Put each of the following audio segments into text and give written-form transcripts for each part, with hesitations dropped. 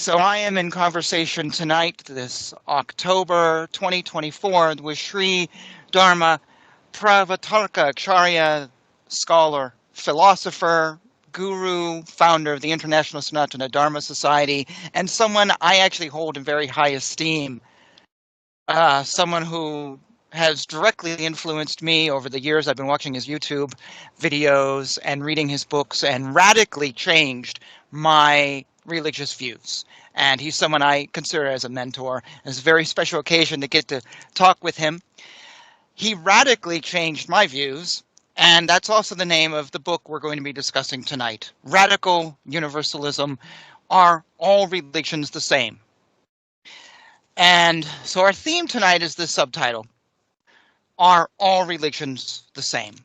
So I am in conversation tonight, this October 2024, with Sri Dharma Pravartaka Acharya, scholar, philosopher, guru, founder of the International Sanatana Dharma Society, and someone I actually hold in very high esteem. Someone who has directly influenced me over the years. I've been watching his YouTube videos and reading his books and radically changed my religious views. And he's someone I consider as a mentor. It's a very special occasion to get to talk with him. He radically changed my views, and that's also the name of the book we're going to be discussing tonight. Radical Universalism. Are all religions the same? And so our theme tonight is this subtitle: Are all religions the same?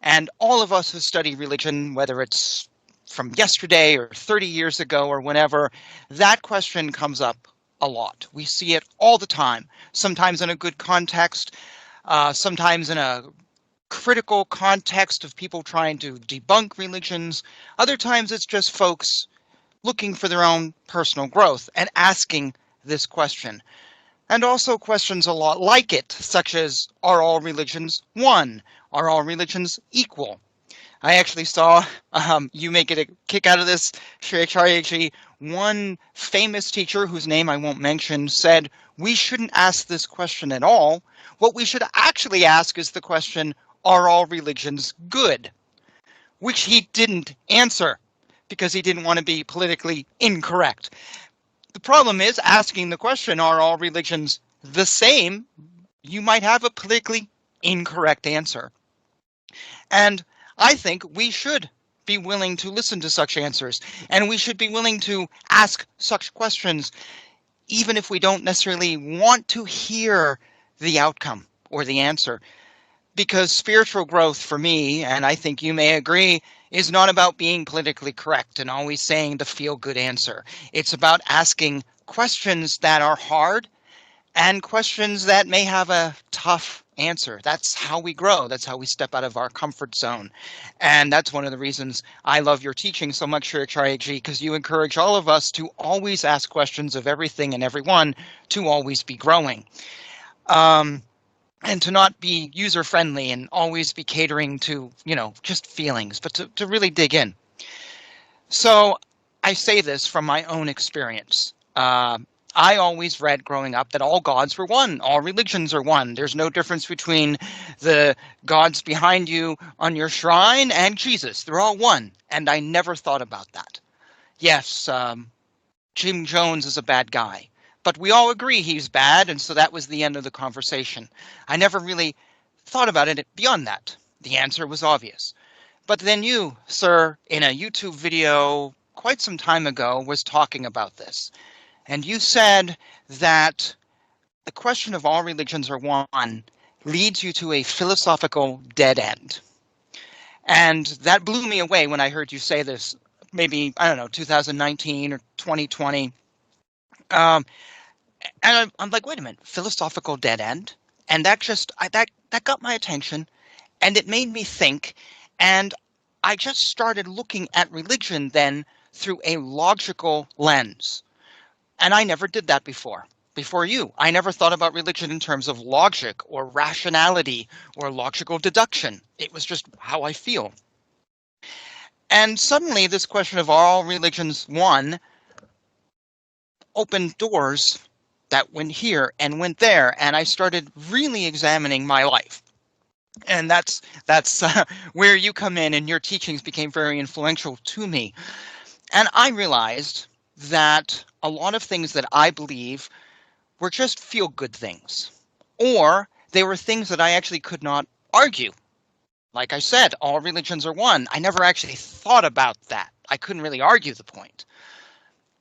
And all of us who study religion, whether it's from yesterday or 30 years ago or whenever, that question comes up a lot. We see it all the time, sometimes in a good context, sometimes in a critical context of people trying to debunk religions. Other times it's just folks looking for their own personal growth and asking this question. And also questions a lot like it, such as, are all religions one? Are all religions equal? I actually saw, you may get a kick out of this, Sri Acharyaji, one famous teacher whose name I won't mention, said, we shouldn't ask this question at all. What we should actually ask is the question, are all religions good? Which he didn't answer because he didn't want to be politically incorrect. The problem is, asking the question, are all religions the same? You might have a politically incorrect answer. And I think we should be willing to listen to such answers, and we should be willing to ask such questions, even if we don't necessarily want to hear the outcome or the answer. Because spiritual growth for me, and I think you may agree, is not about being politically correct and always saying the feel-good answer. It's about asking questions that are hard and questions that may have a tough answer. That's how we grow. That's how we step out of our comfort zone. And that's one of the reasons I love your teaching so much, Sri Acharyaji, because you encourage all of us to always ask questions of everything and everyone, to always be growing. And to not be user-friendly and always be catering to, just feelings, but to really dig in. So I say this from my own experience. I always read growing up that all gods were one, all religions are one. There's no difference between the gods behind you on your shrine and Jesus. They're all one. And I never thought about that. Yes, Jim Jones is a bad guy. But we all agree he's bad, and so that was the end of the conversation. I never really thought about it beyond that. The answer was obvious. But then you, sir, in a YouTube video quite some time ago, was talking about this. And you said that the question of all religions are one leads you to a philosophical dead end. And that blew me away when I heard you say this, maybe, 2019 or 2020. And I'm like, wait a minute, philosophical dead end? And that got my attention, and it made me think, and I just started looking at religion then through a logical lens. And I never did that before you. I never thought about religion in terms of logic or rationality or logical deduction. It was just how I feel. And suddenly this question of are all religions one opened doors that went here and went there, and I started really examining my life. And that's where you come in, and your teachings became very influential to me. And I realized that a lot of things that I believe were just feel-good things, or they were things that I actually could not argue. Like I said, all religions are one. I never actually thought about that. I couldn't really argue the point.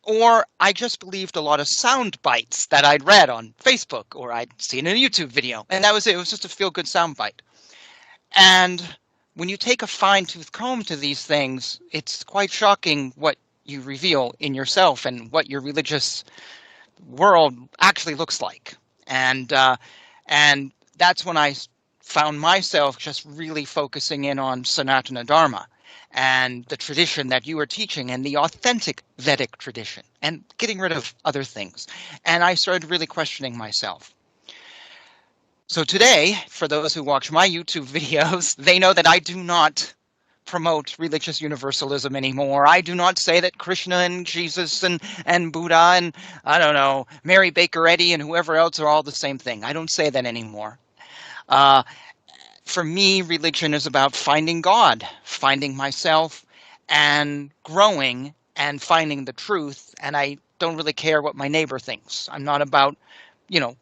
Or I just believed a lot of sound bites that I'd read on Facebook or I'd seen in a YouTube video. And that was it. It was just a feel-good sound bite. And when you take a fine-tooth comb to these things, it's quite shocking what you reveal in yourself and what your religious world actually looks like. And that's when I found myself just really focusing in on Sanatana Dharma. and the tradition that you are teaching and the authentic Vedic tradition and getting rid of other things. And I started really questioning myself. So today, for those who watch my YouTube videos, they know that I do not promote religious universalism anymore. I do not say that Krishna and Jesus and Buddha and, I don't know, Mary Baker Eddy and whoever else are all the same thing. I don't say that anymore. For me, religion is about finding God, finding myself, and growing and finding the truth. And I don't really care what my neighbor thinks. I'm not about, you know,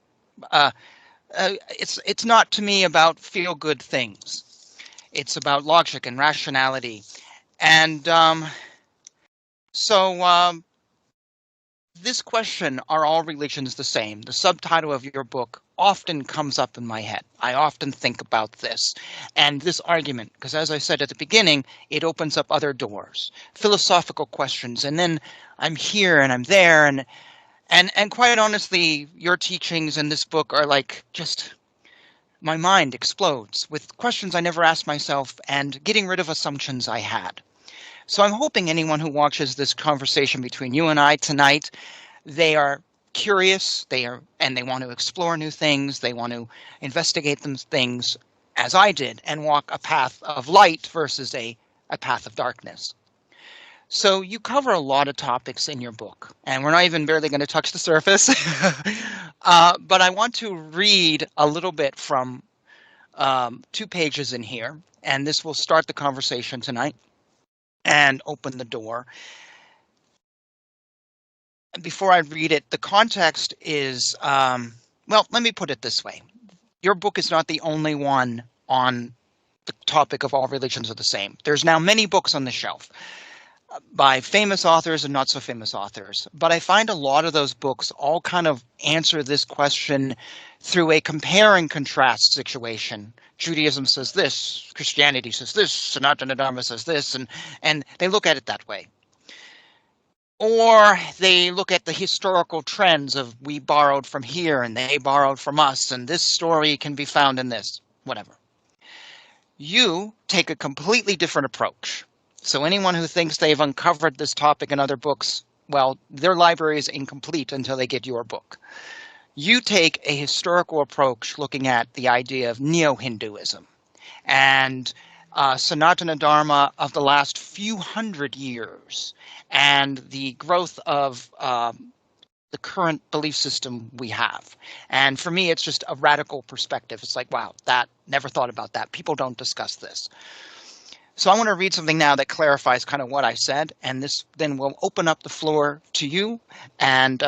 it's not to me about feel-good things. It's about logic and rationality. And this question, are all religions the same? The subtitle of your book often comes up in my head. I often think about this and this argument, because as I said at the beginning, it opens up other doors, philosophical questions. And then I'm here and I'm there. And quite honestly, your teachings in this book are like just my mind explodes with questions I never asked myself and getting rid of assumptions I had. So I'm hoping anyone who watches this conversation between you and I tonight, they are curious, they want to explore new things, they want to investigate them things as I did and walk a path of light versus a path of darkness. So you cover a lot of topics in your book, and we're not even barely going to touch the surface. But I want to read a little bit from 2 pages in here, and this will start the conversation tonight and open the door. Before I read it, the context is, well, let me put it this way. Your book is not the only one on the topic of all religions are the same. There's now many books on the shelf by famous authors and not so famous authors. But I find a lot of those books all kind of answer this question through a compare and contrast situation. Judaism says this, Christianity says this, Sanatana Dharma says this, and they look at it that way. Or they look at the historical trends of we borrowed from here and they borrowed from us, and this story can be found in this, whatever. You take a completely different approach. So anyone who thinks they've uncovered this topic in other books, well, their library is incomplete until they get your book. You take a historical approach looking at the idea of Neo-Hinduism and Sanatana Dharma of the last few hundred years and the growth of the current belief system we have. And for me, it's just a radical perspective. It's like, wow, that never thought about that. People don't discuss this. So I want to read something now that clarifies kind of what I said, and this then will open up the floor to you, and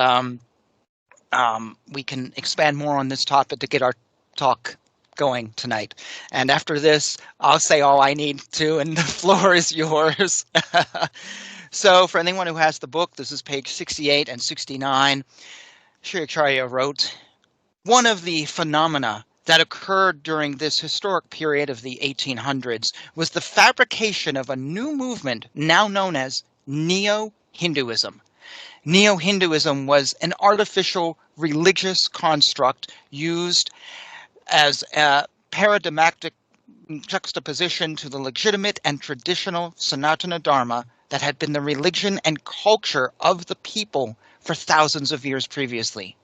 we can expand more on this topic to get our talk going tonight. And after this, I'll say all I need to, and the floor is yours. So for anyone who has the book, this is page 68 and 69. Sri Acharya wrote, one of the phenomena that occurred during this historic period of the 1800s was the fabrication of a new movement now known as Neo-Hinduism. Neo-Hinduism was an artificial religious construct used as a paradigmatic juxtaposition to the legitimate and traditional Sanatana Dharma that had been the religion and culture of the people for thousands of years previously.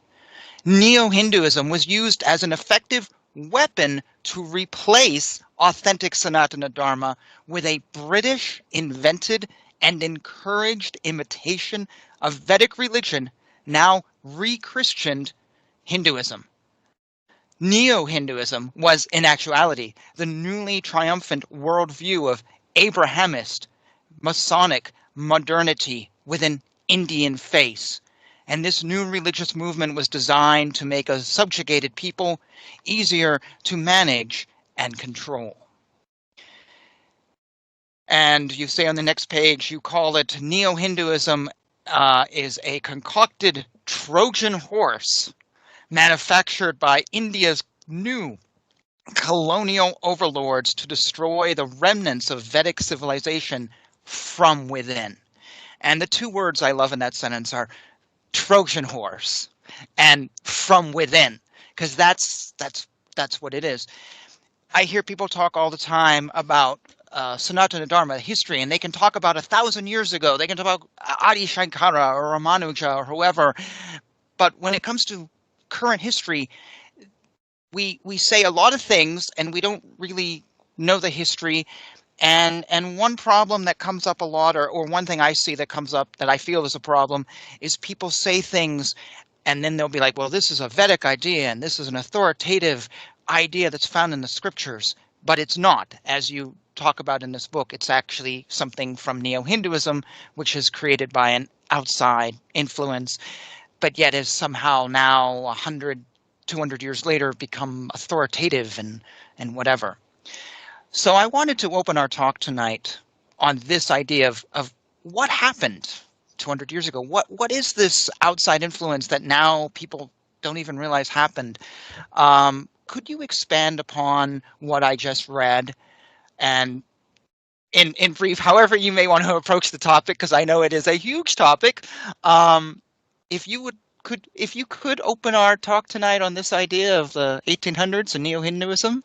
Neo-Hinduism was used as an effective weapon to replace authentic Sanatana Dharma with a British invented and encouraged imitation of Vedic religion, now re-Christianed Hinduism. Neo-Hinduism was, in actuality, the newly triumphant worldview of Abrahamist, Masonic modernity with an Indian face. And this new religious movement was designed to make a subjugated people easier to manage and control. And you say on the next page, you call it Neo-Hinduism is a concocted Trojan horse manufactured by India's new colonial overlords to destroy the remnants of Vedic civilization from within. And the 2 words I love in that sentence are Trojan horse and from within, because that's what it is. I hear people talk all the time about Sanatana Dharma history, and they can talk about 1,000 years ago. They can talk about Adi Shankara or Ramanuja or whoever. But when it comes to current history, we say a lot of things, and we don't really know the history. And one problem that comes up a lot, or one thing I see that comes up that I feel is a problem, is people say things and then they'll be like, well, this is a Vedic idea and this is an authoritative idea that's found in the scriptures. But it's not, as you talk about in this book. It's actually something from Neo-Hinduism, which is created by an outside influence, but yet has somehow now 100, 200 years later become authoritative and whatever. So I wanted to open our talk tonight on this idea of what happened 200 years ago. What is this outside influence that now people don't even realize happened? Could you expand upon what I just read? And in brief, however you may want to approach the topic, because I know it is a huge topic. If you could open our talk tonight on this idea of the 1800s and Neo-Hinduism.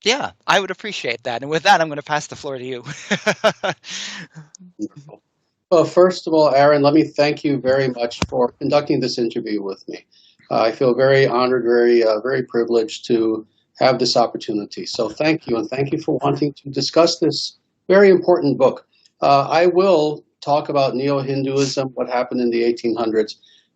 Yeah, I would appreciate that. And with that, I'm going to pass the floor to you. Well, first of all, Aaron, let me thank you very much for conducting this interview with me. I feel very honored, very privileged to have this opportunity. So thank you, and thank you for wanting to discuss this very important book. I will talk about Neo-Hinduism, what happened in the 1800s.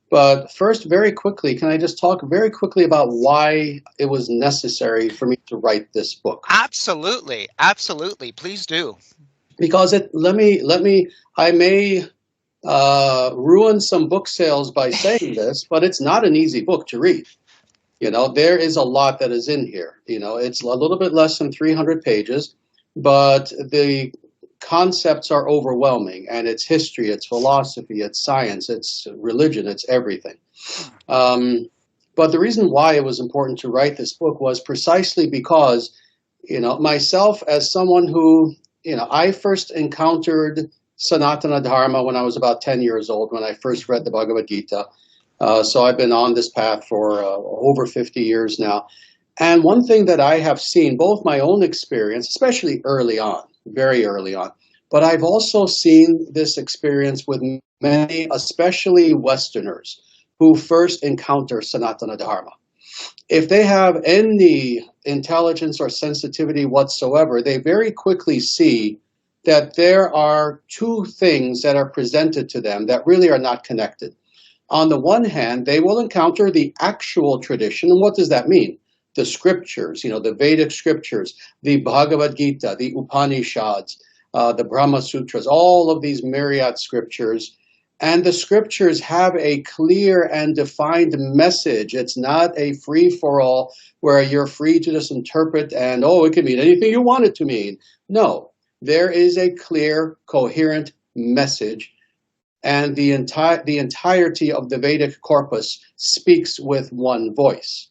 But first, very quickly, can I just talk very quickly about why it was necessary for me to write this book? Absolutely, absolutely. Please do. Because I may ruin some book sales by saying this, but it's not an easy book to read. There is a lot that is in here. It's a little bit less than 300 pages, but the concepts are overwhelming, and it's history, it's philosophy, it's science, it's religion, it's everything. But the reason why it was important to write this book was precisely because, myself as someone who, I first encountered Sanatana Dharma when I was about 10 years old, when I first read the Bhagavad Gita. So I've been on this path for over 50 years now. And one thing that I have seen, both my own experience, especially early on, very early on, but I've also seen this experience with many, especially Westerners, who first encounter Sanatana Dharma. If they have any intelligence or sensitivity whatsoever, they very quickly see that there are two things that are presented to them that really are not connected. On the one hand, they will encounter the actual tradition. And what does that mean? The scriptures, the Vedic scriptures, the Bhagavad Gita, the Upanishads, the Brahma Sutras, all of these myriad scriptures. And the scriptures have a clear and defined message. It's not a free-for-all where you're free to just interpret and, it can mean anything you want it to mean. No, there is a clear, coherent message. And the entirety of the Vedic corpus speaks with one voice.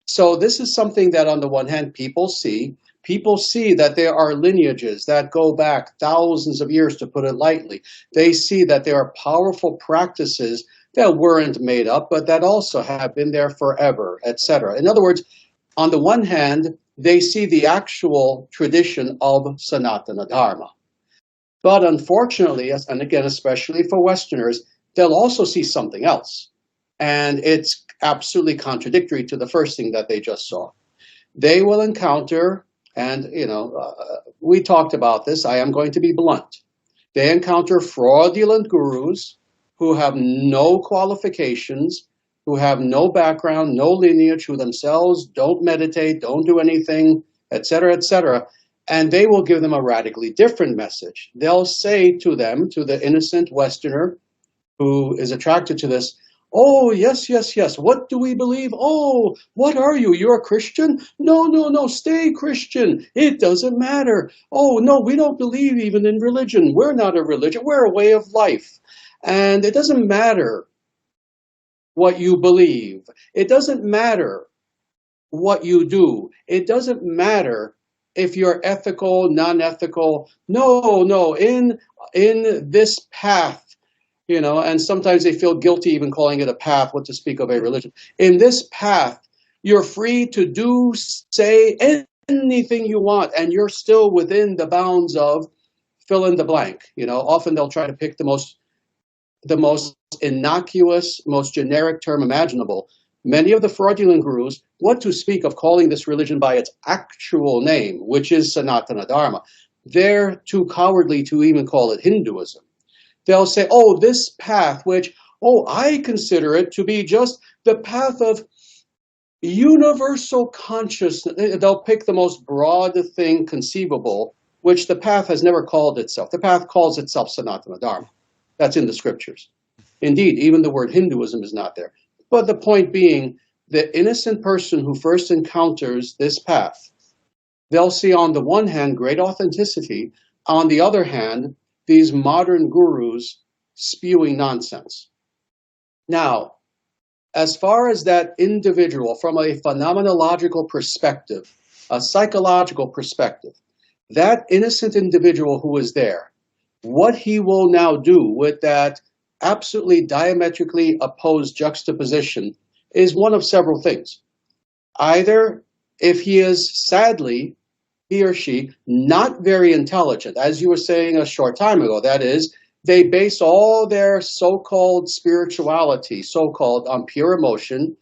So this is something that on the one hand people see. People see that there are lineages that go back thousands of years, to put it lightly. They see that there are powerful practices that weren't made up, but that also have been there forever, etc. In other words, on the one hand, they see the actual tradition of Sanatana Dharma. But unfortunately, and again, especially for Westerners, they'll also see something else. And it's absolutely contradictory to the first thing that they just saw. They will encounter, and we talked about this, I am going to be blunt. They encounter fraudulent gurus who have no qualifications, who have no background, no lineage, who themselves don't meditate, don't do anything, etc., etc., and they will give them a radically different message. They'll say to them, to the innocent Westerner who is attracted to this, oh, yes, yes, yes, what do we believe? Oh, what are you? You're a Christian? No, no, no, stay Christian. It doesn't matter. Oh, no, we don't believe even in religion. We're not a religion. We're a way of life. And it doesn't matter what you believe. It doesn't matter what you do. It doesn't matter if you're ethical, non-ethical. No, in this path, and sometimes they feel guilty even calling it a path, what to speak of a religion. In this path, you're free to do, say anything you want, and you're still within the bounds of fill in the blank. Often they'll try to pick the most innocuous, most generic term imaginable. Many of the fraudulent gurus, what to speak of calling this religion by its actual name, which is Sanatana Dharma, they're too cowardly to even call it Hinduism. They'll say, oh, this path, which, oh, I consider it to be just the path of universal consciousness. They'll pick the most broad thing conceivable, which the path has never called itself. The path calls itself Sanatana Dharma. That's in the scriptures. Indeed, even the word Hinduism is not there. But the point being, the innocent person who first encounters this path, they'll see on the one hand great authenticity, on the other hand, these modern gurus spewing nonsense. Now, as far as that individual, from a phenomenological perspective, a psychological perspective, that innocent individual who is there, what he will now do with that absolutely diametrically opposed juxtaposition is one of several things. Either, if he is sadly, he or she, not very intelligent, as you were saying a short time ago, that is, they base all their so-called spirituality, so-called, on pure emotion.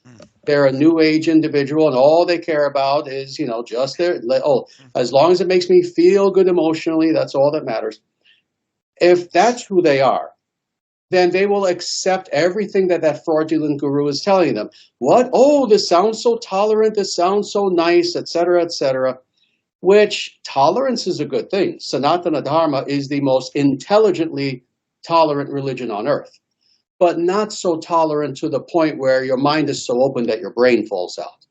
They're a new age individual, and all they care about is, just as long as it makes me feel good emotionally, that's all that matters. If that's who they are, then they will accept everything that fraudulent guru is telling them. What? Oh, this sounds so tolerant, this sounds so nice, etc., etc. Which, tolerance is a good thing. Sanatana Dharma is the most intelligently tolerant religion on earth, but not so tolerant to the point where your mind is so open that your brain falls out.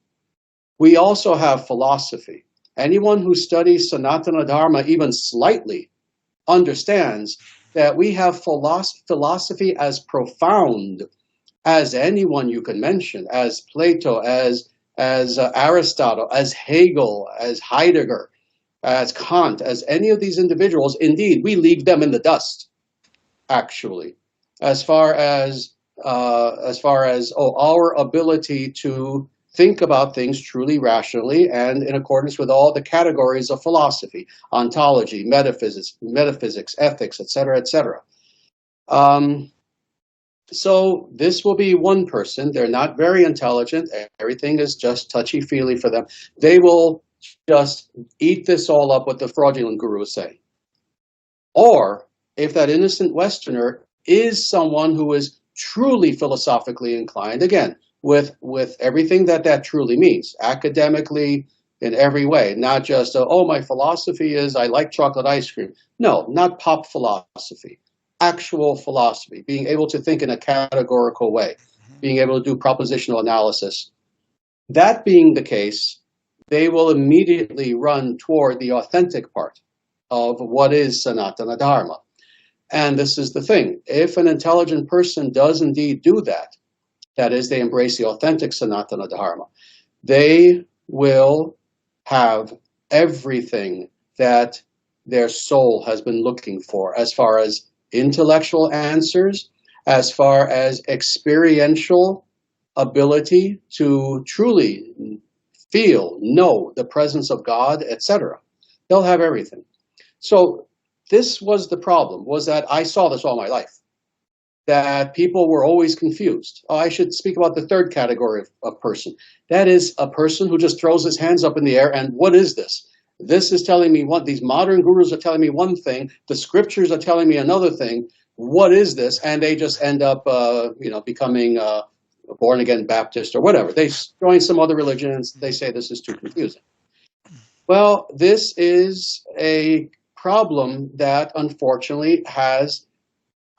We also have philosophy. Anyone who studies Sanatana Dharma even slightly understands that we have philosophy as profound as anyone you can mention, as Plato, as Aristotle, as Hegel, as Heidegger, as Kant, as any of these individuals. Indeed, we leave them in the dust, actually, as far as our ability to think about things truly rationally and in accordance with all the categories of philosophy, ontology, metaphysics, ethics, etc., etc. So this will be one person. They're not very intelligent. Everything is just touchy-feely for them. They will just eat this all up, what the fraudulent guru is saying. Or if that innocent Westerner is someone who is truly philosophically inclined, again, with everything that truly means, academically, in every way, not just, oh, my philosophy is I like chocolate ice cream. No, not pop philosophy. Actual philosophy, being able to think in a categorical way, being able to do propositional analysis. That being the case, they will immediately run toward the authentic part of what is Sanatana Dharma. And this is the thing. If an intelligent person does indeed do that, that is, they embrace the authentic Sanatana Dharma, they will have everything that their soul has been looking for, as far as intellectual answers, as far as experiential ability to truly feel, know the presence of God, etc. They'll have everything. So this was the problem, was that I saw this all my life, that people were always confused. Oh, I should speak about the third category of person. That is a person who just throws his hands up in the air and what is this? This is telling me what these modern gurus are telling me one thing, the scriptures are telling me another thing. What is this? And they just end up, becoming a born-again Baptist or whatever. They join some other religions. They say this is too confusing. Well, this is a problem that unfortunately has,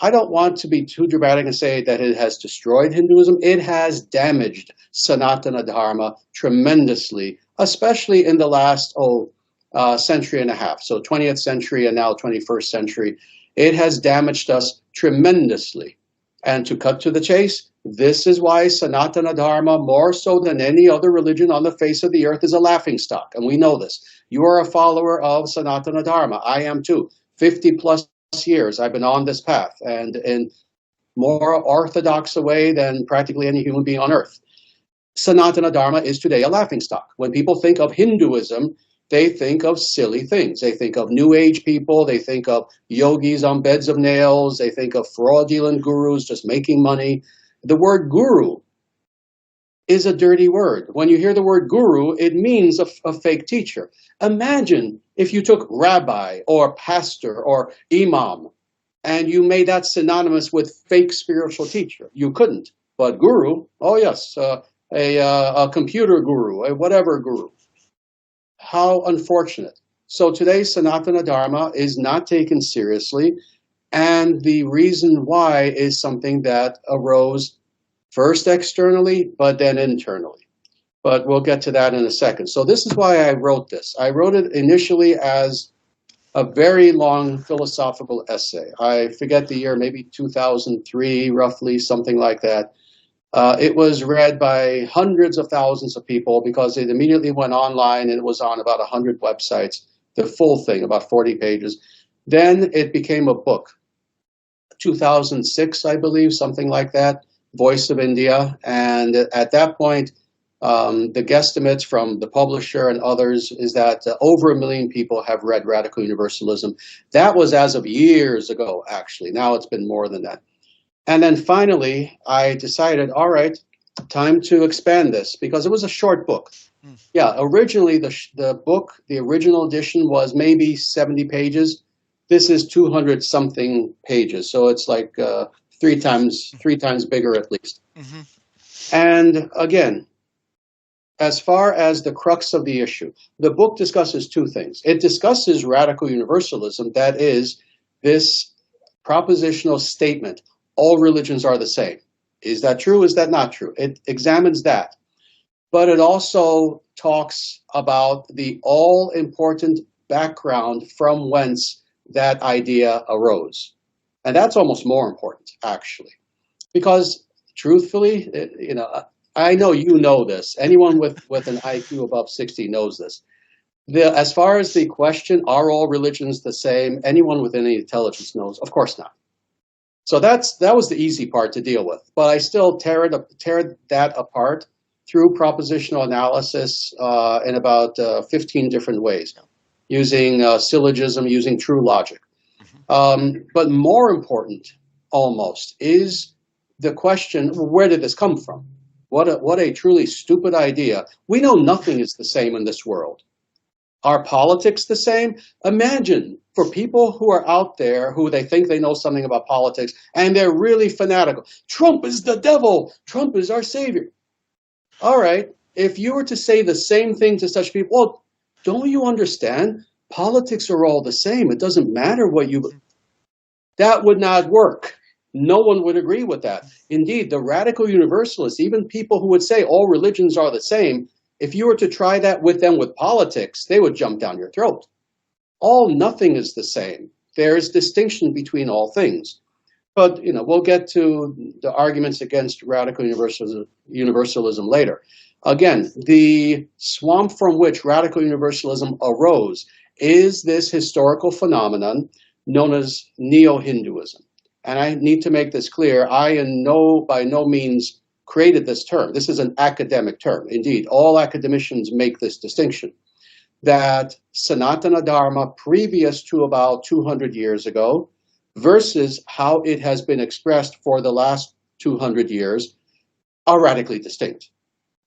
I don't want to be too dramatic and say that it has destroyed Hinduism. It has damaged Sanatana Dharma tremendously, especially in the last, century and a half. So 20th century and now 21st century. It has damaged us tremendously. And to cut to the chase, this is why Sanatana Dharma, more so than any other religion on the face of the earth, is a laughingstock. And we know this. You are a follower of Sanatana Dharma. I am too. 50 plus years I've been on this path, and in more orthodox a way than practically any human being on earth. Sanatana Dharma is today a laughingstock. When people think of Hinduism, they think of silly things. They think of New Age people. They think of yogis on beds of nails. They think of fraudulent gurus just making money. The word guru is a dirty word. When you hear the word guru, it means a fake teacher. Imagine if you took rabbi or pastor or imam and you made that synonymous with fake spiritual teacher. You couldn't. But guru, oh yes, a computer guru, a whatever guru. How unfortunate. So today's Sanatana Dharma is not taken seriously, and the reason why is something that arose first externally, but then internally. But we'll get to that in a second. So this is why I wrote this. I wrote it initially as a very long philosophical essay. I forget the year, maybe 2003, roughly, something like that. It was read by hundreds of thousands of people because it immediately went online and it was on about 100 websites, the full thing, about 40 pages. Then it became a book, 2006, I believe, something like that, Voice of India. And at that point, the guesstimates from the publisher and others is that over 1 million people have read Radical Universalism. That was as of years ago, actually. Now it's been more than that. And then finally, I decided, all right, time to expand this because it was a short book. Yeah, originally the book, the original edition was maybe 70 pages. This is 200 something pages, so it's like three times bigger at least. Mm-hmm. And again, as far as the crux of the issue, the book discusses two things. It discusses Radical Universalism, that is this propositional statement. All religions are the same. Is that true? Is that not true? It examines that. But it also talks about the all-important background from whence that idea arose. And that's almost more important, actually. Because truthfully, I know you know this. Anyone with an IQ above 60 knows this. As far as the question, are all religions the same? Anyone with any intelligence knows, of course not. So that was the easy part to deal with, but I still tear that apart through propositional analysis in about 15 different ways, using syllogism, using true logic. But more important, almost, is the question: where did this come from? What a truly stupid idea! We know nothing is the same in this world. Are politics the same? Imagine for people who are out there who they think they know something about politics and they're really fanatical. Trump is the devil. Trump is our savior. All right. If you were to say the same thing to such people, well, don't you understand? Politics are all the same. It doesn't matter what you... That would not work. No one would agree with that. Indeed, the Radical Universalists, even people who would say all religions are the same, if you were to try that with them with politics, they would jump down your throat. Nothing is the same. There is distinction between all things. But, we'll get to the arguments against Radical Universalism later. Again, the swamp from which Radical Universalism arose is this historical phenomenon known as Neo-Hinduism. And I need to make this clear. I by no means created this term. This is an academic term. Indeed, all academicians make this distinction, that Sanatana Dharma previous to about 200 years ago versus how it has been expressed for the last 200 years are radically distinct.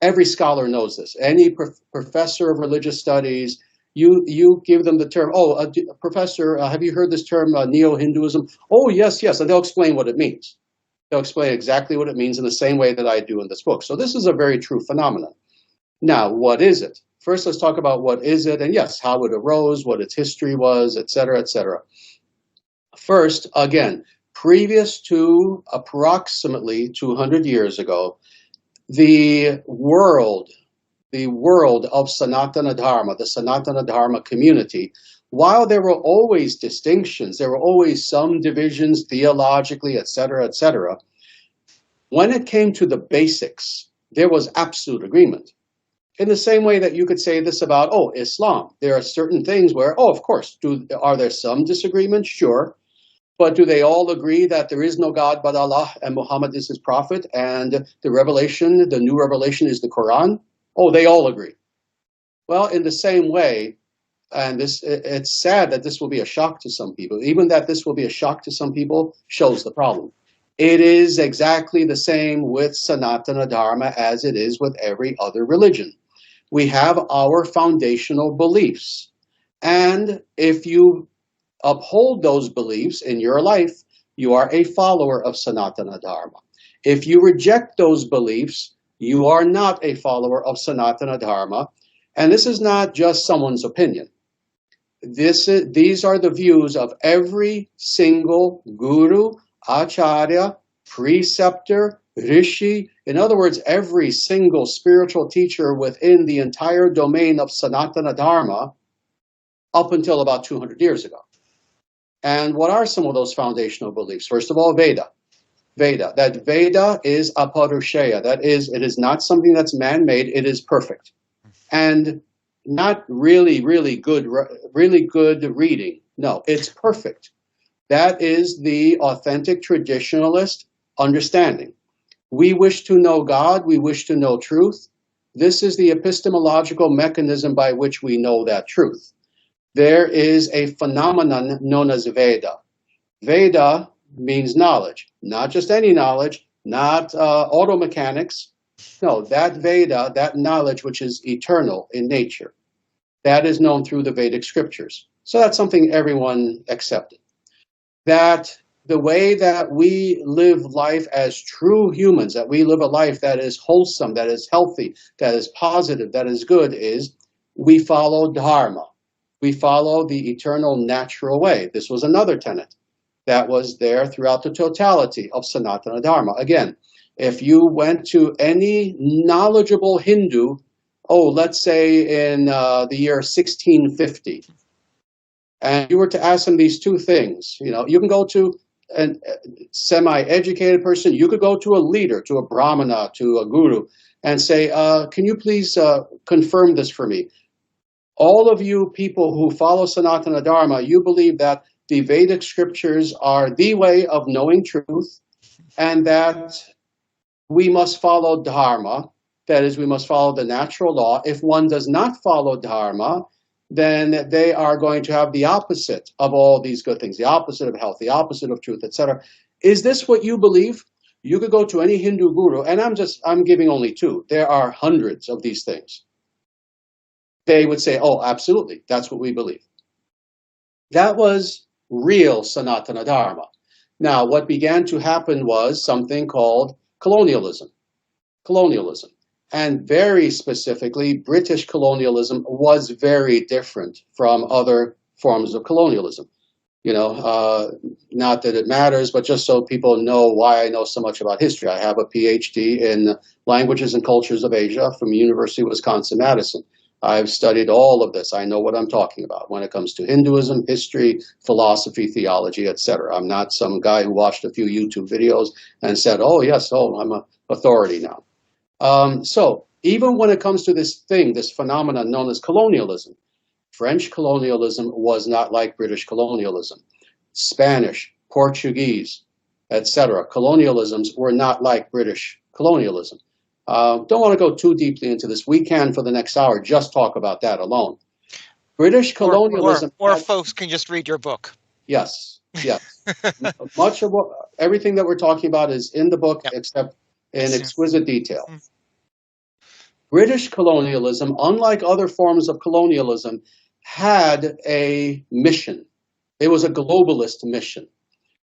Every scholar knows this. Any professor of religious studies, you give them the term, professor, have you heard this term, Neo-Hinduism? Oh, yes, and they'll explain what it means. They'll explain exactly what it means in the same way that I do in this book. So this is a very true phenomenon. Now, what is it? First, let's talk about what is it, and yes, how it arose, what its history was, etc., etc. First, again, previous to approximately 200 years ago, the world of Sanatana Dharma, the Sanatana Dharma community, while there were always distinctions, there were always some divisions theologically, etc., etc., when it came to the basics, there was absolute agreement. In the same way that you could say this about, Islam. There are certain things where, of course, are there some disagreements? Sure. But do they all agree that there is no God but Allah and Muhammad is his prophet and the new revelation is the Quran? Oh, they all agree. Well, in the same way, And it's sad that this will be a shock to some people. Even that this will be a shock to some people shows the problem. It is exactly the same with Sanatana Dharma as it is with every other religion. We have our foundational beliefs. And if you uphold those beliefs in your life, you are a follower of Sanatana Dharma. If you reject those beliefs, you are not a follower of Sanatana Dharma. And this is not just someone's opinion. These are the views of every single guru, acharya, preceptor, rishi, in other words, every single spiritual teacher within the entire domain of Sanatana Dharma up until about 200 years ago. And what are some of those foundational beliefs? First of all, Veda. That Veda is aparushaya. That is, it is not something that's man-made, it is perfect. And not really good reading. No, it's perfect. That is the authentic traditionalist understanding. We wish to know God, we wish to know truth. This is the epistemological mechanism by which we know that truth. There is a phenomenon known as Veda. Veda means knowledge, not just any knowledge, not auto mechanics. No, that Veda, that knowledge which is eternal in nature, that is known through the Vedic scriptures. So that's something everyone accepted. That the way that we live life as true humans, that we live a life that is wholesome, that is healthy, that is positive, that is good, is we follow Dharma. We follow the eternal natural way. This was another tenet that was there throughout the totality of Sanatana Dharma. Again, if you went to any knowledgeable Hindu, let's say in the year 1650, and you were to ask them these two things, you can go to a semi-educated person, you could go to a leader, to a brahmana, to a guru, and say, can you please confirm this for me? All of you people who follow Sanatana Dharma, you believe that the Vedic scriptures are the way of knowing truth, and that we must follow Dharma. That is, we must follow the natural law. If one does not follow Dharma, then they are going to have the opposite of all these good things, the opposite of health, the opposite of truth, etc. Is this what you believe? You could go to any Hindu guru, and I'm giving only two. There are hundreds of these things. They would say, oh, absolutely, that's what we believe. That was real Sanatana Dharma. Now, what began to happen was something called colonialism. And very specifically, British colonialism was very different from other forms of colonialism. Not that it matters, but just so people know why I know so much about history. I have a PhD in languages and cultures of Asia from University of Wisconsin-Madison. I've studied all of this. I know what I'm talking about when it comes to Hinduism, history, philosophy, theology, etc. I'm not some guy who watched a few YouTube videos and said, I'm an authority now. So even when it comes to this phenomenon known as colonialism, French colonialism was not like British colonialism. Spanish, Portuguese, etc. colonialisms were not like British colonialism. Don't want to go too deeply into this. We can, for the next hour, just talk about that alone. British colonialism... Or folks can just read your book. Yes. Much of everything that we're talking about is in the book, except in exquisite detail. British colonialism, unlike other forms of colonialism, had a mission. It was a globalist mission,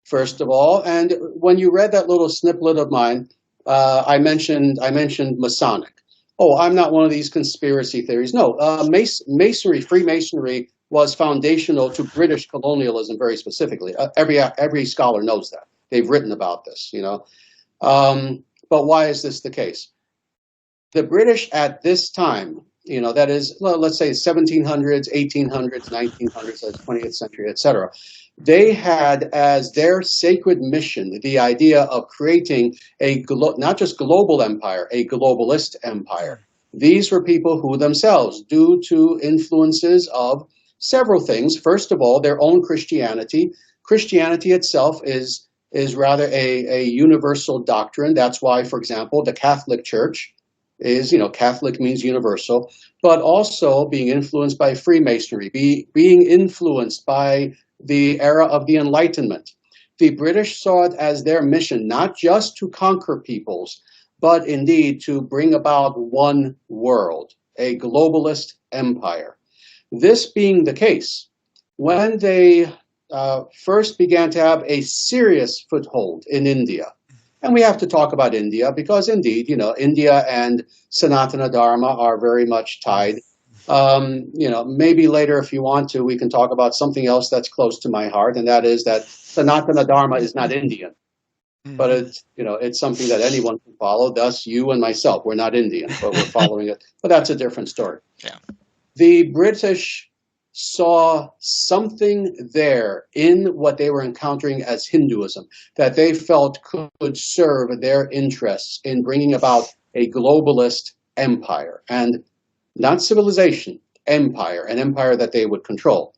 first of all. And when you read that little snippet of mine, I mentioned Masonic. I'm not one of these conspiracy theories. No, Masonry, Freemasonry was foundational to British colonialism very specifically. Every scholar knows that. They've written about this, But why is this the case? The British at this time, that is, let's say 1700s, 1800s, 1900s, 20th century, etc. They had as their sacred mission the idea of creating not just global empire, a globalist empire. These were people who themselves, due to influences of several things, first of all, their own Christianity. Christianity itself is rather a universal doctrine. That's why, for example, the Catholic Church is, Catholic means universal, but also being influenced by Freemasonry, being influenced by the era of the Enlightenment. The British saw it as their mission, not just to conquer peoples, but indeed to bring about one world, a globalist empire. This being the case, when they first began to have a serious foothold in India, and we have to talk about India because indeed, India and Sanatana Dharma are very much tied. Maybe later, if you want to, we can talk about something else that's close to my heart, and that is that Sanatana Dharma is not Indian, but it's something that anyone can follow. Thus, you and myself, we're not Indian, but we're following it. But that's a different story. Yeah. The British saw something there in what they were encountering as Hinduism that they felt could serve their interests in bringing about a globalist empire, and not civilization, empire, an empire that they would control.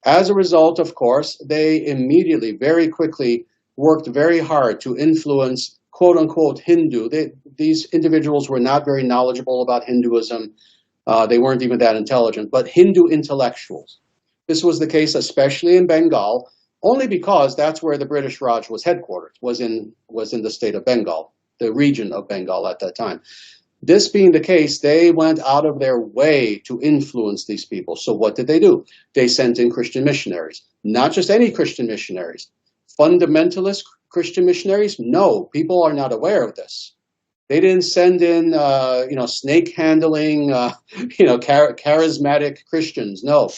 As a result, of course, they immediately, very quickly, worked very hard to influence quote unquote Hindu. These individuals were not very knowledgeable about Hinduism. They weren't even that intelligent, but Hindu intellectuals. This was the case especially in Bengal, only because that's where the British Raj was headquartered, was in the state of Bengal, the region of Bengal at that time. This being the case, they went out of their way to influence these people. So what did they do? They sent in Christian missionaries, not just any Christian missionaries. Fundamentalist Christian missionaries? No, people are not aware of this. They didn't send in, snake handling, charismatic Christians. No,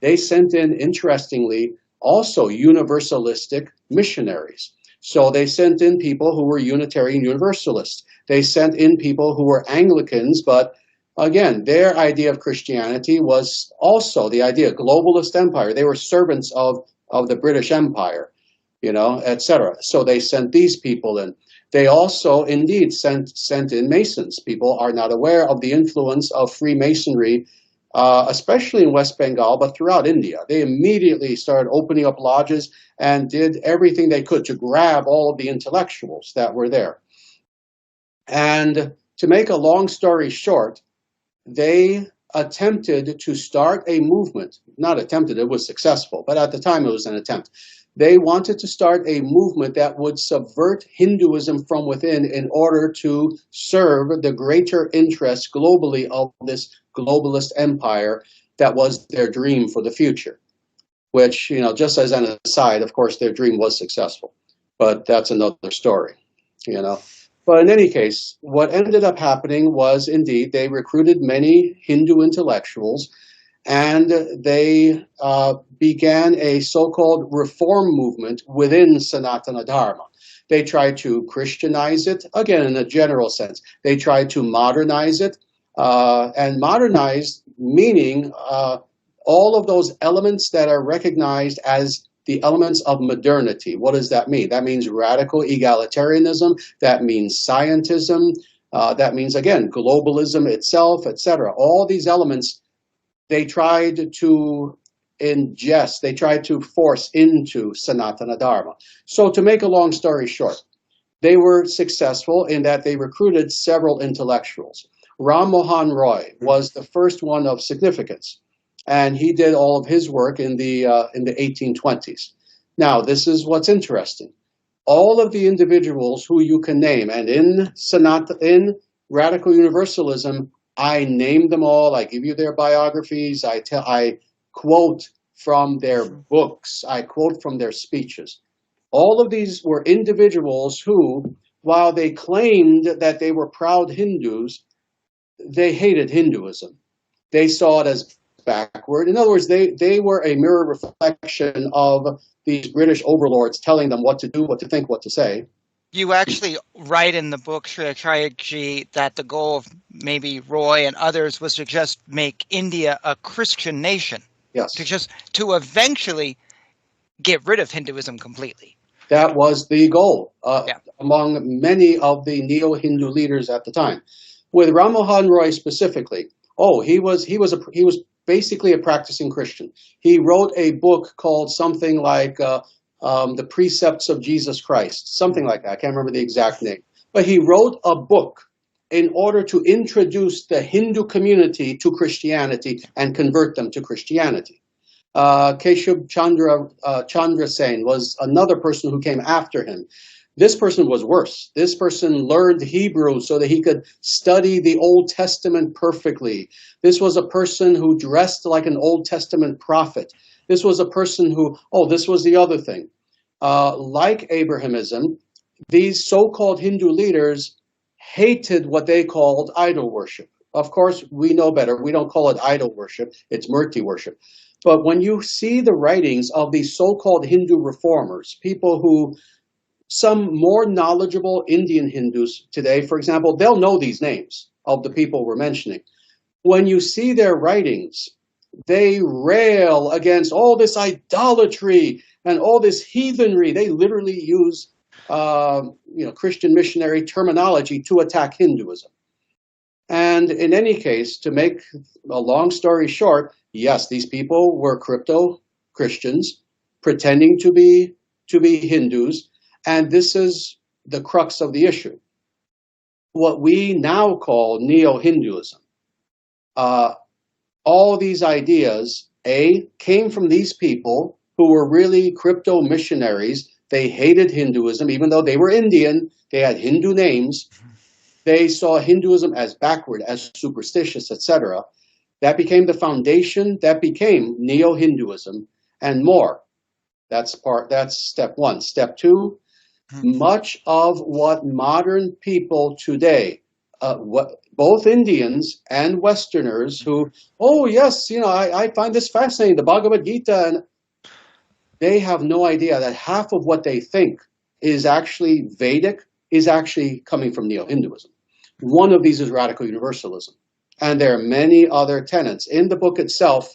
they sent in, interestingly, also universalistic missionaries. So they sent in people who were Unitarian Universalists. They sent in people who were Anglicans, but again, their idea of Christianity was also the idea of globalist empire. They were servants of the British Empire, etc. So they sent these people in. They also indeed sent in Masons. People are not aware of the influence of Freemasonry, especially in West Bengal, but throughout India. They immediately started opening up lodges and did everything they could to grab all of the intellectuals that were there. And to make a long story short, they attempted to start a movement. Not attempted, it was successful, but at the time it was an attempt. They wanted to start a movement that would subvert Hinduism from within in order to serve the greater interests globally of this globalist empire that was their dream for the future. Which, just as an aside, of course, their dream was successful. But that's another story, But in any case, what ended up happening was, indeed, they recruited many Hindu intellectuals, and they began a so-called reform movement within Sanatana Dharma. They tried to Christianize it, again, in a general sense. They tried to modernize it, and modernize meaning all of those elements that are recognized as the elements of modernity. What does that mean? That means radical egalitarianism. That means scientism. That means, again, globalism itself, etc. All these elements they tried to ingest, they tried to force into Sanatana Dharma. So to make a long story short, they were successful in that they recruited several intellectuals. Ram Mohan Roy was the first one of significance, and he did all of his work in the 1820s. Now, this is what's interesting. All of the individuals who you can name, and in Radical Universalism, I name them all. I give you their biographies. I quote from their books. I quote from their speeches. All of these were individuals who, while they claimed that they were proud Hindus, they hated Hinduism. They saw it as backward. In other words, they were a mirror reflection of these British overlords telling them what to do, what to think, what to say. You actually write in the book, Sri Acharyaji, that the goal of maybe Roy and others was to just make India a Christian nation. Yes. To eventually get rid of Hinduism completely. That was the goal among many of the Neo-Hindu leaders at the time. With Ram Mohan Roy specifically, he was basically a practicing Christian. He wrote a book called something like The Precepts of Jesus Christ, something like that. I can't remember the exact name. But he wrote a book in order to introduce the Hindu community to Christianity and convert them to Christianity. Keshub Chandra Sen was another person who came after him. This person was worse. This person learned Hebrew so that he could study the Old Testament perfectly. This was a person who dressed like an Old Testament prophet. This was a person who, this was the other thing. Like Abrahamism, these so-called Hindu leaders hated what they called idol worship. Of course, we know better. We don't call it idol worship. It's Murti worship. But when you see the writings of these so-called Hindu reformers, people who, some more knowledgeable Indian Hindus today, for example, they'll know these names of the people we're mentioning. When you see their writings, they rail against all this idolatry and all this heathenry. They literally use Christian missionary terminology to attack Hinduism. And in any case, to make a long story short, yes, these people were crypto Christians pretending to be Hindus, and this is the crux of the issue. What we now call Neo-Hinduism. All these ideas, came from these people who were really crypto missionaries. They hated Hinduism, even though they were Indian. They had Hindu names. They saw Hinduism as backward, as superstitious, etc. That became the foundation. That became Neo-Hinduism and more. That's step one. Step two, much of what modern people today, both Indians and Westerners who, yes, I find this fascinating, the Bhagavad Gita, and they have no idea that half of what they think is actually Vedic is actually coming from Neo-Hinduism. One of these is Radical Universalism. And there are many other tenets. In the book itself,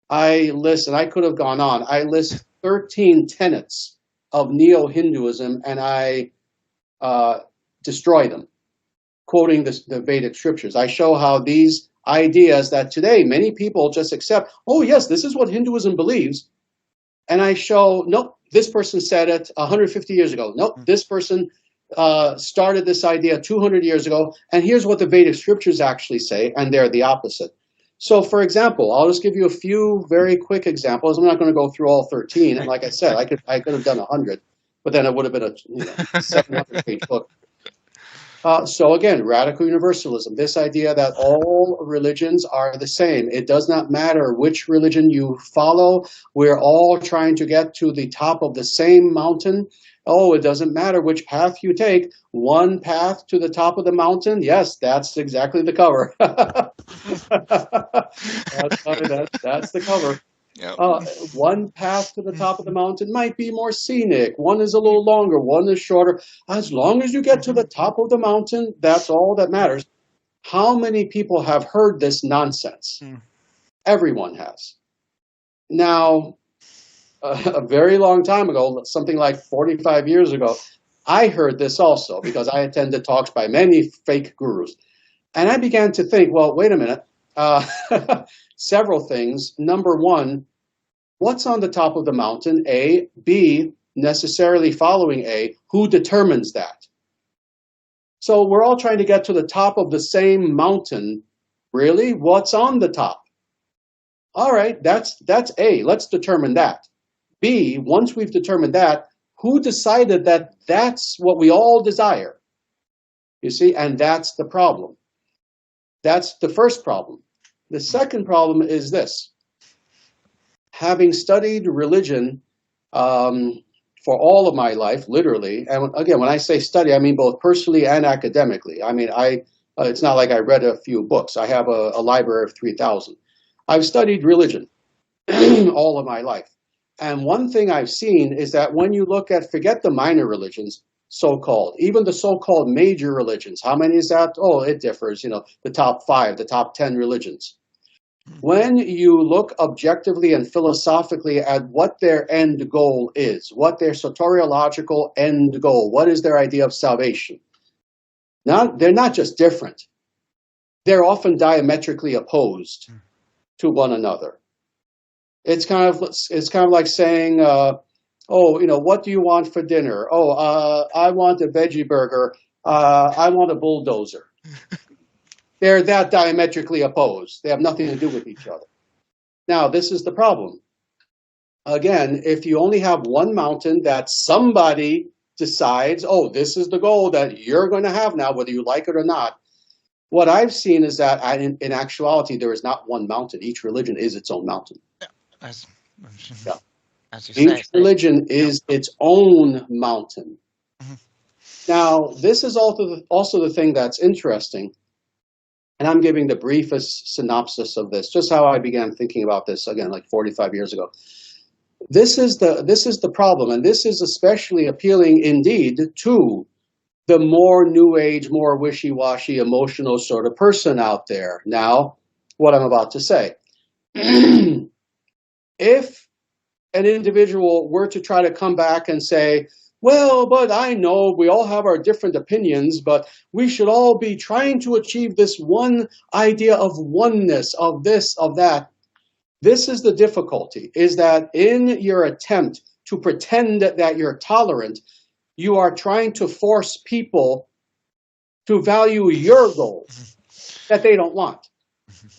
I list, and I could have gone on, I list 13 tenets of Neo-Hinduism, and I destroy them, quoting the Vedic scriptures. I show how these ideas that today many people just accept, yes, this is what Hinduism believes. And I show, nope, this person said it 150 years ago. Nope, this person started this idea 200 years ago. And here's what the Vedic scriptures actually say, and they're the opposite. So, for example, I'll just give you a few very quick examples. I'm not going to go through all 13. And like I said, I could have done 100, but then it would have been a 700-page book. So again, Radical Universalism, this idea that all religions are the same. It does not matter which religion you follow. We're all trying to get to the top of the same mountain. It doesn't matter which path you take. One path to the top of the mountain. Yes, that's exactly the cover. That's the cover. Yep. One path to the top of the mountain might be more scenic. One is a little longer. One is shorter. As long as you get to the top of the mountain, that's all that matters. How many people have heard this nonsense? Everyone has. Now, a very long time ago, something like 45 years ago, I heard this also because I attended talks by many fake gurus. And I began to think, well, wait a minute. Several things. Number one, what's on the top of the mountain? A. B, necessarily following A, who determines that? So we're all trying to get to the top of the same mountain. Really? What's on the top? All right, that's A. Let's determine that. B, once we've determined that, who decided that that's what we all desire? You see, and that's the problem. That's the first problem. The second problem is this. Having studied religion for all of my life, literally, and again, when I say study, I mean both personally and academically. I mean, it's not like I read a few books. I have a library of 3,000. I've studied religion all of my life. And one thing I've seen is that when you look at, forget the minor religions, so-called, even the so-called major religions, how many is that? It differs, the top 5, the top 10 religions. When you look objectively and philosophically at what their end goal is, what their soteriological end goal, what is their idea of salvation? Now, they're not just different. They're often diametrically opposed to one another. It's kind of like saying, what do you want for dinner? I want a veggie burger. I want a bulldozer. They're that diametrically opposed. They have nothing to do with each other. Now, this is the problem. Again, if you only have one mountain that somebody decides, oh, this is the goal that you're going to have now, whether you like it or not, what I've seen is that in actuality, there is not one mountain. Each religion is its own mountain. As, Yeah. as you say. Each religion is its own mountain. Mhm. Now, this is also the thing that's interesting, and I'm giving the briefest synopsis of this, just how I began thinking about this, again, like 45 years ago. This is the problem, and this is especially appealing indeed to the more new age, more wishy-washy, emotional sort of person out there. Now, what I'm about to say. If an individual were to try to come back and say, well, but I know we all have our different opinions, but we should all be trying to achieve this one idea of oneness, of this, of that. This is the difficulty, is that in your attempt to pretend that you're tolerant, you are trying to force people to value your goals that they don't want.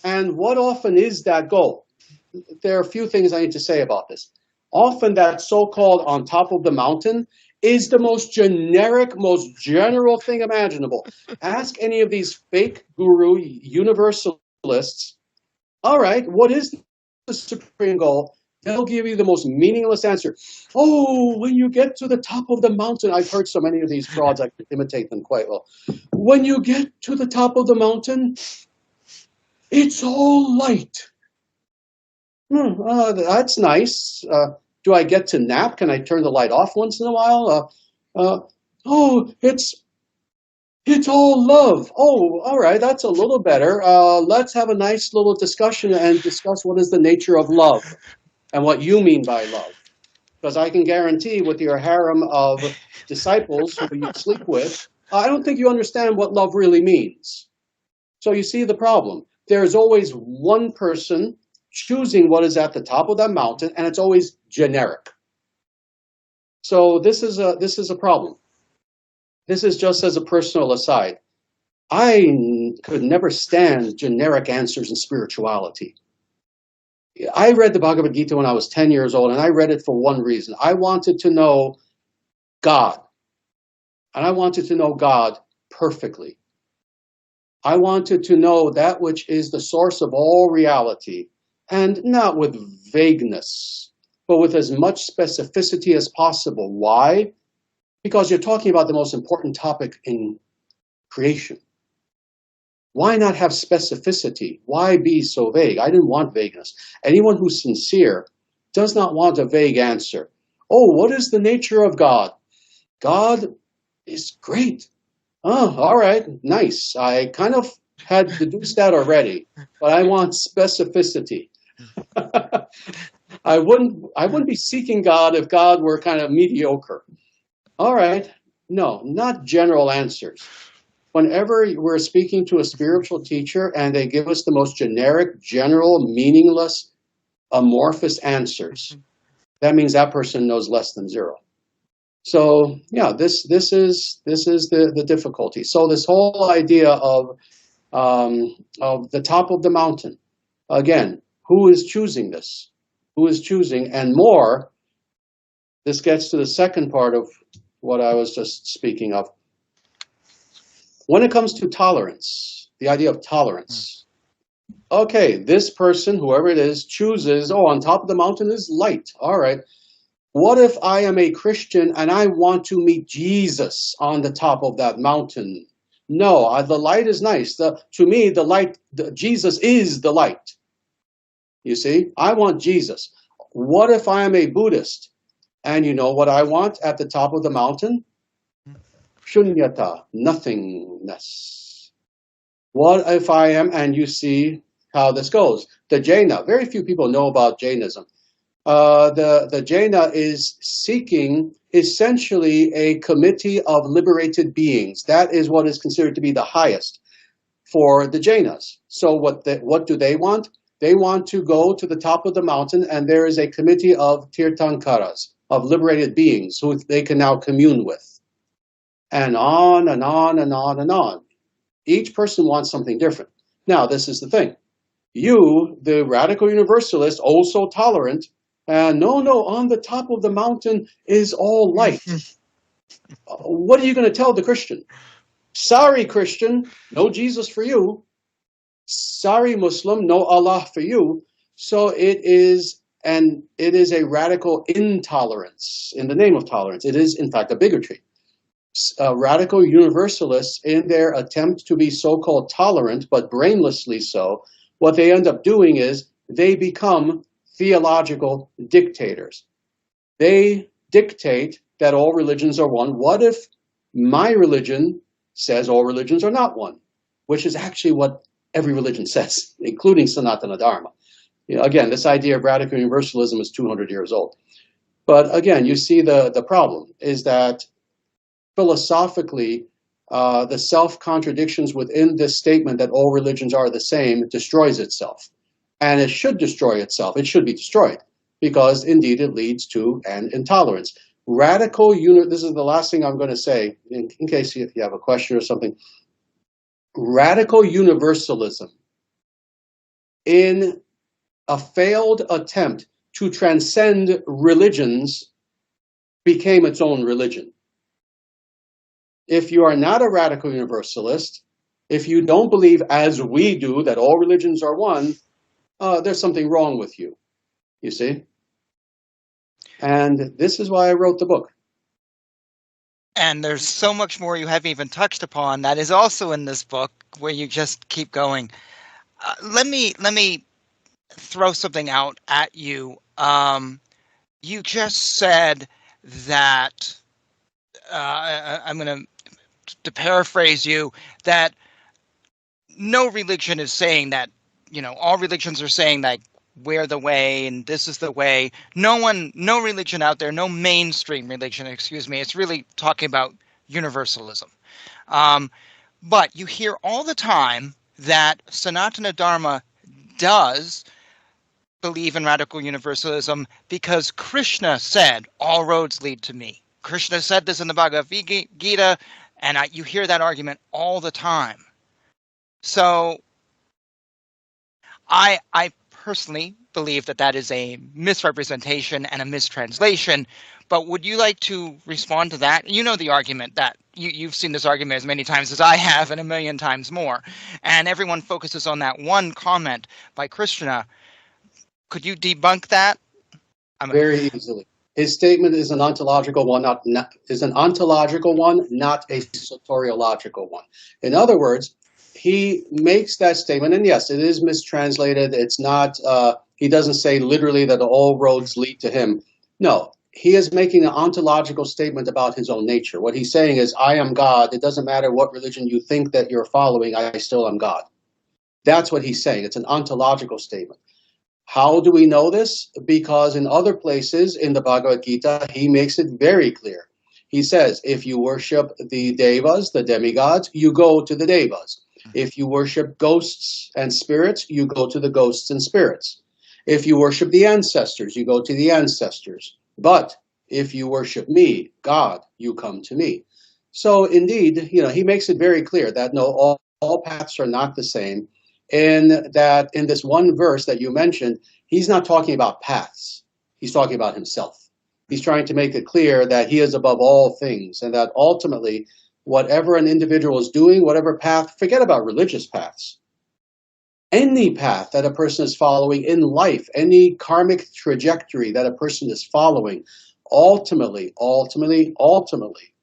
And what often is that goal? There are a few things I need to say about this. Often that so-called on top of the mountain is the most generic, most general thing imaginable. Ask any of these fake guru universalists, all right, what is the supreme goal? They'll give you the most meaningless answer. Oh, when you get to the top of the mountain, I've heard so many of these frauds, I can imitate them quite well. When you get to the top of the mountain, it's all light. That's nice. Do I get to nap? Can I turn the light off once in a while? Oh, it's all love. Oh, all right, that's a little better. Let's have a nice little discussion and discuss what is the nature of love and what you mean by love. Because I can guarantee with your harem of disciples who you sleep with, I don't think you understand what love really means. So you see the problem. There's always one person choosing what is at the top of that mountain, and it's always generic. So this is a problem. This is just as a personal aside. I could never stand generic answers in spirituality. I read the Bhagavad Gita when I was 10 years old, and I read it for one reason. I wanted to know God, and I wanted to know God perfectly. I wanted to know that which is the source of all reality, and not with vagueness, but with as much specificity as possible. Why? Because you're talking about the most important topic in creation. Why not have specificity? Why be so vague? I didn't want vagueness. Anyone who's sincere does not want a vague answer. Oh, what is the nature of God? God is great. Oh, all right, nice. I kind of had deduced that already, but I want specificity. I wouldn't be seeking God if God were kind of mediocre. All right, no, not general answers. Whenever we're speaking to a spiritual teacher and they give us the most generic, general, meaningless, amorphous answers, that means that person knows less than zero. So yeah, this is the difficulty. So this whole idea of the top of the mountain, again, who is choosing this? Who is choosing? And more, this gets to the second part of what I was just speaking of. When it comes to tolerance, the idea of tolerance, okay, this person, whoever it is, chooses, oh, on top of the mountain is light. All right. What if I am a Christian and I want to meet Jesus on the top of that mountain? No, the light is nice. To me, Jesus is the light. You see, I want Jesus. What if I am a Buddhist? And you know what I want at the top of the mountain? Shunyata, nothingness. What if I am, and you see how this goes, the Jaina, very few people know about Jainism. The Jaina is seeking essentially a committee of liberated beings. That is what is considered to be the highest for the Jainas. So what do they want? They want to go to the top of the mountain, and there is a committee of Tirthankaras, of liberated beings who they can now commune with. And on and on and on and on. Each person wants something different. Now, this is the thing. You, the radical universalist, also tolerant, no, on the top of the mountain is all light. What are you going to tell the Christian? Sorry, Christian, no Jesus for you. Sorry, Muslim, no Allah for you. So it is a radical intolerance in the name of tolerance. It is, in fact, a bigotry. Radical universalists, in their attempt to be so-called tolerant, but brainlessly so, what they end up doing is they become theological dictators. They dictate that all religions are one. What if my religion says all religions are not one? Which is actually what every religion says, including Sanatana Dharma. Again, this idea of radical universalism is 200 years old. But again, you see the problem is that philosophically, the self-contradictions within this statement that all religions are the same destroys itself. And it should destroy itself. It should be destroyed because indeed it leads to an intolerance. This is the last thing I'm going to say in case you have a question or something. Radical universalism, in a failed attempt to transcend religions, became its own religion. If you are not a radical universalist, if you don't believe as we do that all religions are one, there's something wrong with you, you see? And this is why I wrote the book. And there's so much more you haven't even touched upon that is also in this book where you just keep going. Let me throw something out at you. You just said that, I'm going to paraphrase you, that no religion is saying that, all religions are saying that we're the way and this is the way. No religion out there, no mainstream religion, it's really talking about universalism. But you hear all the time that Sanatana Dharma does believe in radical universalism because Krishna said, all roads lead to me. Krishna said this in the Bhagavad Gita, and you hear that argument all the time. So I personally believe that is a misrepresentation and a mistranslation, but would you like to respond to that? You know the argument that you've seen this argument as many times as I have and a million times more, and everyone focuses on that one comment by Krishna. Could you debunk that? Very easily. His statement is an ontological one, not a soteriological one. In other words, he makes that statement, and yes, it is mistranslated. It's not. He doesn't say literally that all roads lead to him. No, he is making an ontological statement about his own nature. What he's saying is, I am God. It doesn't matter what religion you think that you're following. I still am God. That's what he's saying. It's an ontological statement. How do we know this? Because in other places in the Bhagavad Gita, he makes it very clear. He says, if you worship the devas, the demigods, you go to the devas. If you worship ghosts and spirits, you go to the ghosts and spirits. If you worship the ancestors, you go to the ancestors. But if you worship me, God, you come to me. So indeed, he makes it very clear that no, all paths are not the same. In this one verse that you mentioned, he's not talking about paths. He's talking about himself. He's trying to make it clear that he is above all things and that ultimately, whatever an individual is doing, whatever path, forget about religious paths. Any path that a person is following in life, any karmic trajectory that a person is following, ultimately,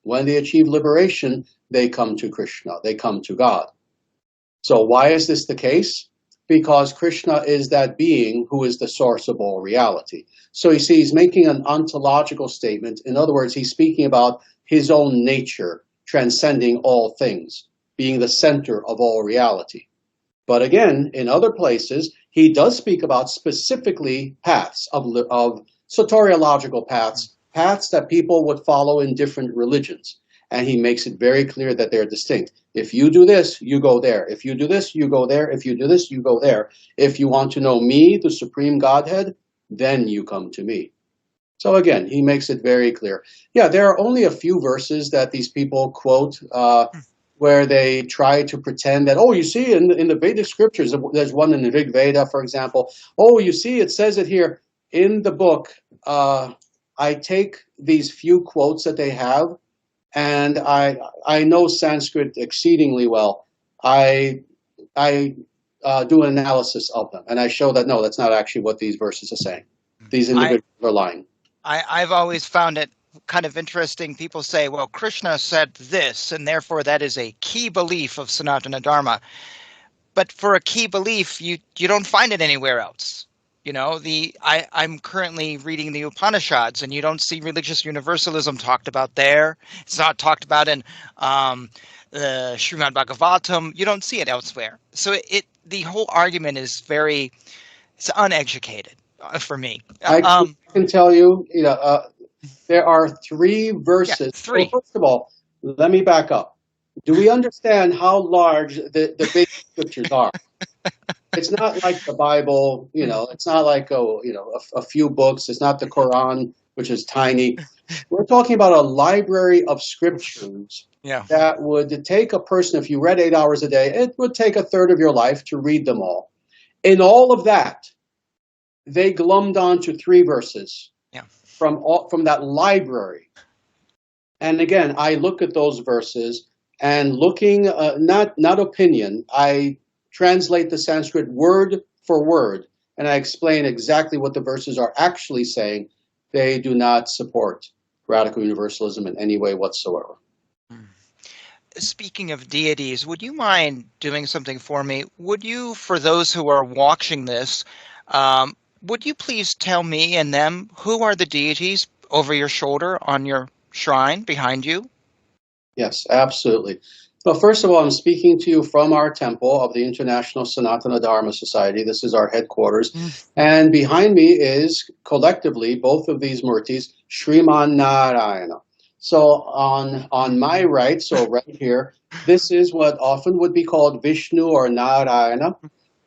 when they achieve liberation, they come to Krishna, they come to God. So why is this the case? Because Krishna is that being who is the source of all reality. So you see, he's making an ontological statement. In other words, he's speaking about his own nature, transcending all things, being the center of all reality. But again, in other places, he does speak about specifically paths of soteriological paths that people would follow in different religions. And he makes it very clear that they're distinct. If you do this, you go there. If you do this, you go there. If you do this, you go there. If you want to know me, the supreme Godhead, then you come to me. So again, he makes it very clear. Yeah, there are only a few verses that these people quote. where they try to pretend that, oh, you see, in the Vedic scriptures, there's one in the Rig Veda, for example. Oh, you see, it says it here in the book. I take these few quotes that they have, and I know Sanskrit exceedingly well. I do an analysis of them, and I show that no, that's not actually what these verses are saying. These individuals are lying. I've always found it kind of interesting. People say, well, Krishna said this, and therefore that is a key belief of Sanatana Dharma. But for a key belief, you don't find it anywhere else. You know, I'm currently reading the Upanishads, and you don't see religious universalism talked about there. It's not talked about in the Srimad Bhagavatam. You don't see it elsewhere. So the whole argument is it's uneducated for me. I can tell you, there are three verses. Yeah, three. Well, first of all, let me back up. Do we understand how large the big scriptures are? It's not like the Bible, it's not like a few books. It's not the Quran, which is tiny. We're talking about a library of scriptures that would take a person, if you read 8 hours a day, it would take a third of your life to read them all. In all of that, they glommed onto three verses from that library. And again, I look at those verses and looking, not opinion, I translate the Sanskrit word for word, and I explain exactly what the verses are actually saying. They do not support radical universalism in any way whatsoever. Speaking of deities, would you mind doing something for me? Would you, for those who are watching this, would you please tell me and them who are the deities over your shoulder on your shrine behind you? Yes, absolutely. Well, first of all, I'm speaking to you from our temple of the International Sanatana Dharma Society. This is our headquarters. And behind me is, collectively, both of these murtis, Sriman Narayana. So on my right, so right here, this is what often would be called Vishnu or Narayana.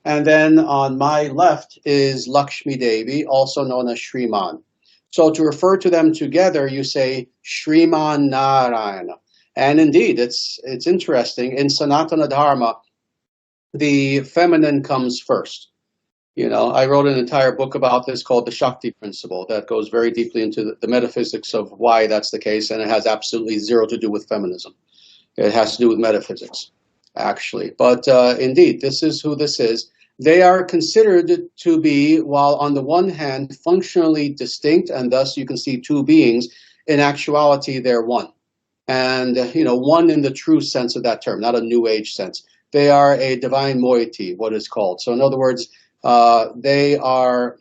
And then on my left is Lakshmi Devi, also known as Sriman. So to refer to them together, you say Sriman Narayana. And indeed, it's interesting. In Sanatana Dharma, the feminine comes first. I wrote an entire book about this called The Shakti Principle that goes very deeply into the metaphysics of why that's the case, and it has absolutely zero to do with feminism. It has to do with metaphysics, actually. But indeed, this is who this is. They are considered to be, while on the one hand, functionally distinct, and thus you can see two beings, in actuality, they're one. And, one in the true sense of that term, not a New Age sense. They are a divine moiety, what is called. So in other words, they are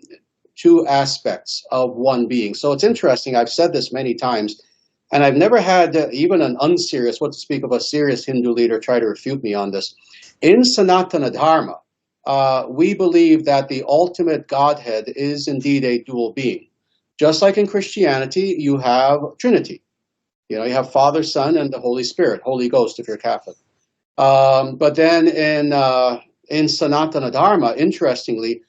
two aspects of one being. So it's interesting, I've said this many times, and I've never had even an unserious, what to speak of a serious Hindu leader, try to refute me on this. In Sanatana Dharma, we believe that the ultimate Godhead is indeed a dual being. Just like in Christianity, you have Trinity. You have Father, Son, and the Holy Spirit, Holy Ghost if you're Catholic. But then in Sanatana Dharma, interestingly,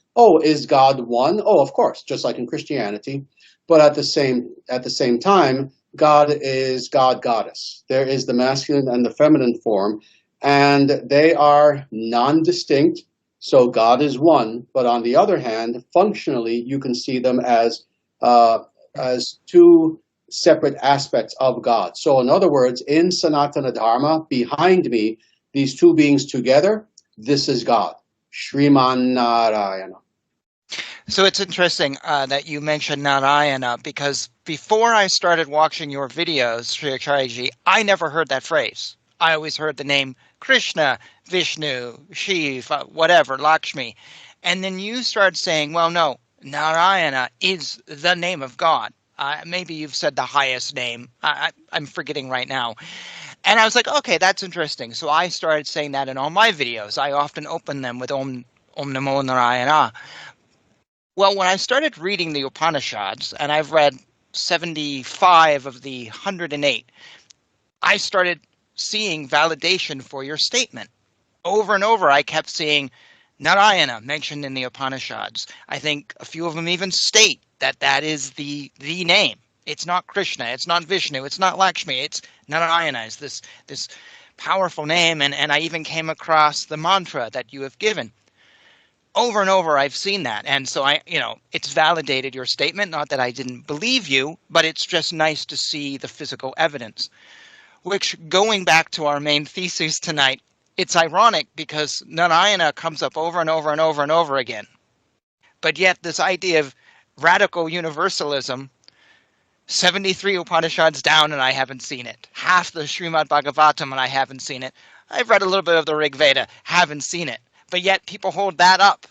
is God one? Oh, of course, just like in Christianity. But at the same time, God is God, Goddess. There is the masculine and the feminine form, and they are non-distinct. So God is one, but on the other hand, functionally, you can see them as two separate aspects of God. So in other words, in Sanatana Dharma, behind me, these two beings together, this is God, Sriman Narayana. So it's interesting that you mentioned Narayana, because before I started watching your videos, Sri Acharyaji, I never heard that phrase. I always heard the name Krishna, Vishnu, Shiva, whatever, Lakshmi. And then you started saying, well, no, Narayana is the name of God. Maybe you've said the highest name. I'm forgetting right now. And I was like, okay, that's interesting. So I started saying that in all my videos. I often open them with Om Namo Narayana. Well, when I started reading the Upanishads, and I've read 75 of the 108, I started seeing validation for your statement. Over and over, I kept seeing Narayana mentioned in the Upanishads. I think a few of them even state that is the name. It's not Krishna, it's not Vishnu, it's not Lakshmi, it's Narayana. It's this powerful name, and I even came across the mantra that you have given. Over and over, I've seen that. And so it's validated your statement. Not that I didn't believe you, but it's just nice to see the physical evidence. Which, going back to our main thesis tonight, it's ironic because Narayana comes up over and over and over and over again. But yet this idea of radical universalism, 73 Upanishads down and I haven't seen it. Half the Srimad Bhagavatam and I haven't seen it. I've read a little bit of the Rig Veda, haven't seen it. But yet people hold that up.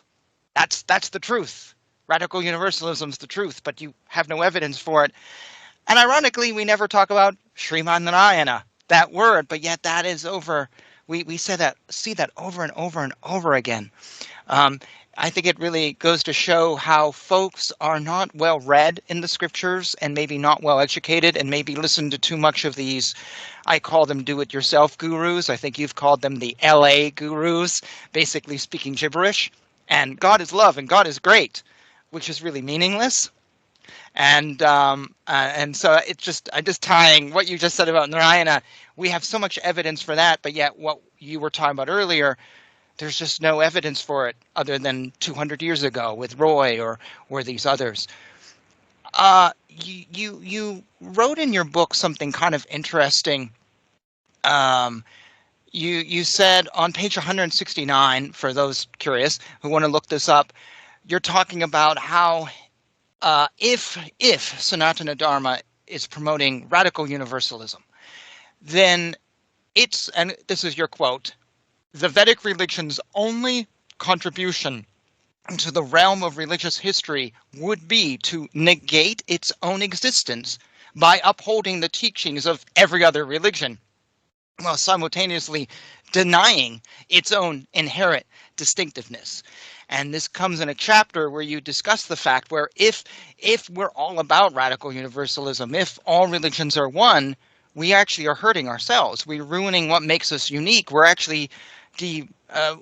That's the truth. Radical universalism's the truth, but you have no evidence for it. And ironically, we never talk about Sriman Narayana, that word, but yet that is over. We see that over and over and over again. I think it really goes to show how folks are not well read in the scriptures and maybe not well educated and maybe listen to too much of these, I call them do-it-yourself gurus. I think you've called them the LA gurus, basically speaking gibberish. And God is love and God is great, which is really meaningless. And so I'm just tying what you just said about Narayana. We have so much evidence for that, but yet what you were talking about earlier, there's just no evidence for it other than 200 years ago with Roy or these others. You wrote in your book something kind of interesting. You said on page 169, for those curious who want to look this up, you're talking about how if Sanatana Dharma is promoting radical universalism, then and this is your quote, the Vedic religion's only contribution to the realm of religious history would be to negate its own existence by upholding the teachings of every other religion, while simultaneously denying its own inherent distinctiveness. And this comes in a chapter where you discuss the fact where if we're all about radical universalism, if all religions are one, we actually are hurting ourselves. We're ruining what makes us unique. We're actually I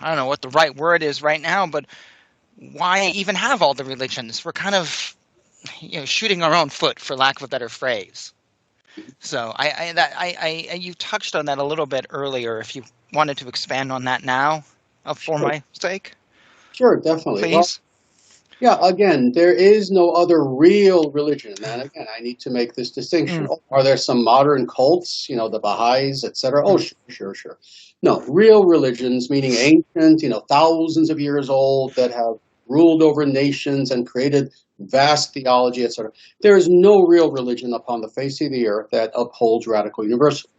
don't know what the right word is right now, but why even have all the religions? We're kind of shooting our own foot, for lack of a better phrase. So you touched on that a little bit earlier. If you wanted to expand on that now, for my sake. Sure, definitely. Please. Well, yeah, again, there is no other real religion. And again, I need to make this distinction. Are there some modern cults, the Baha'is, etc.? Oh, sure. No, real religions, meaning ancient, thousands of years old, that have ruled over nations and created vast theology, etc. There is no real religion upon the face of the earth that upholds radical universalism.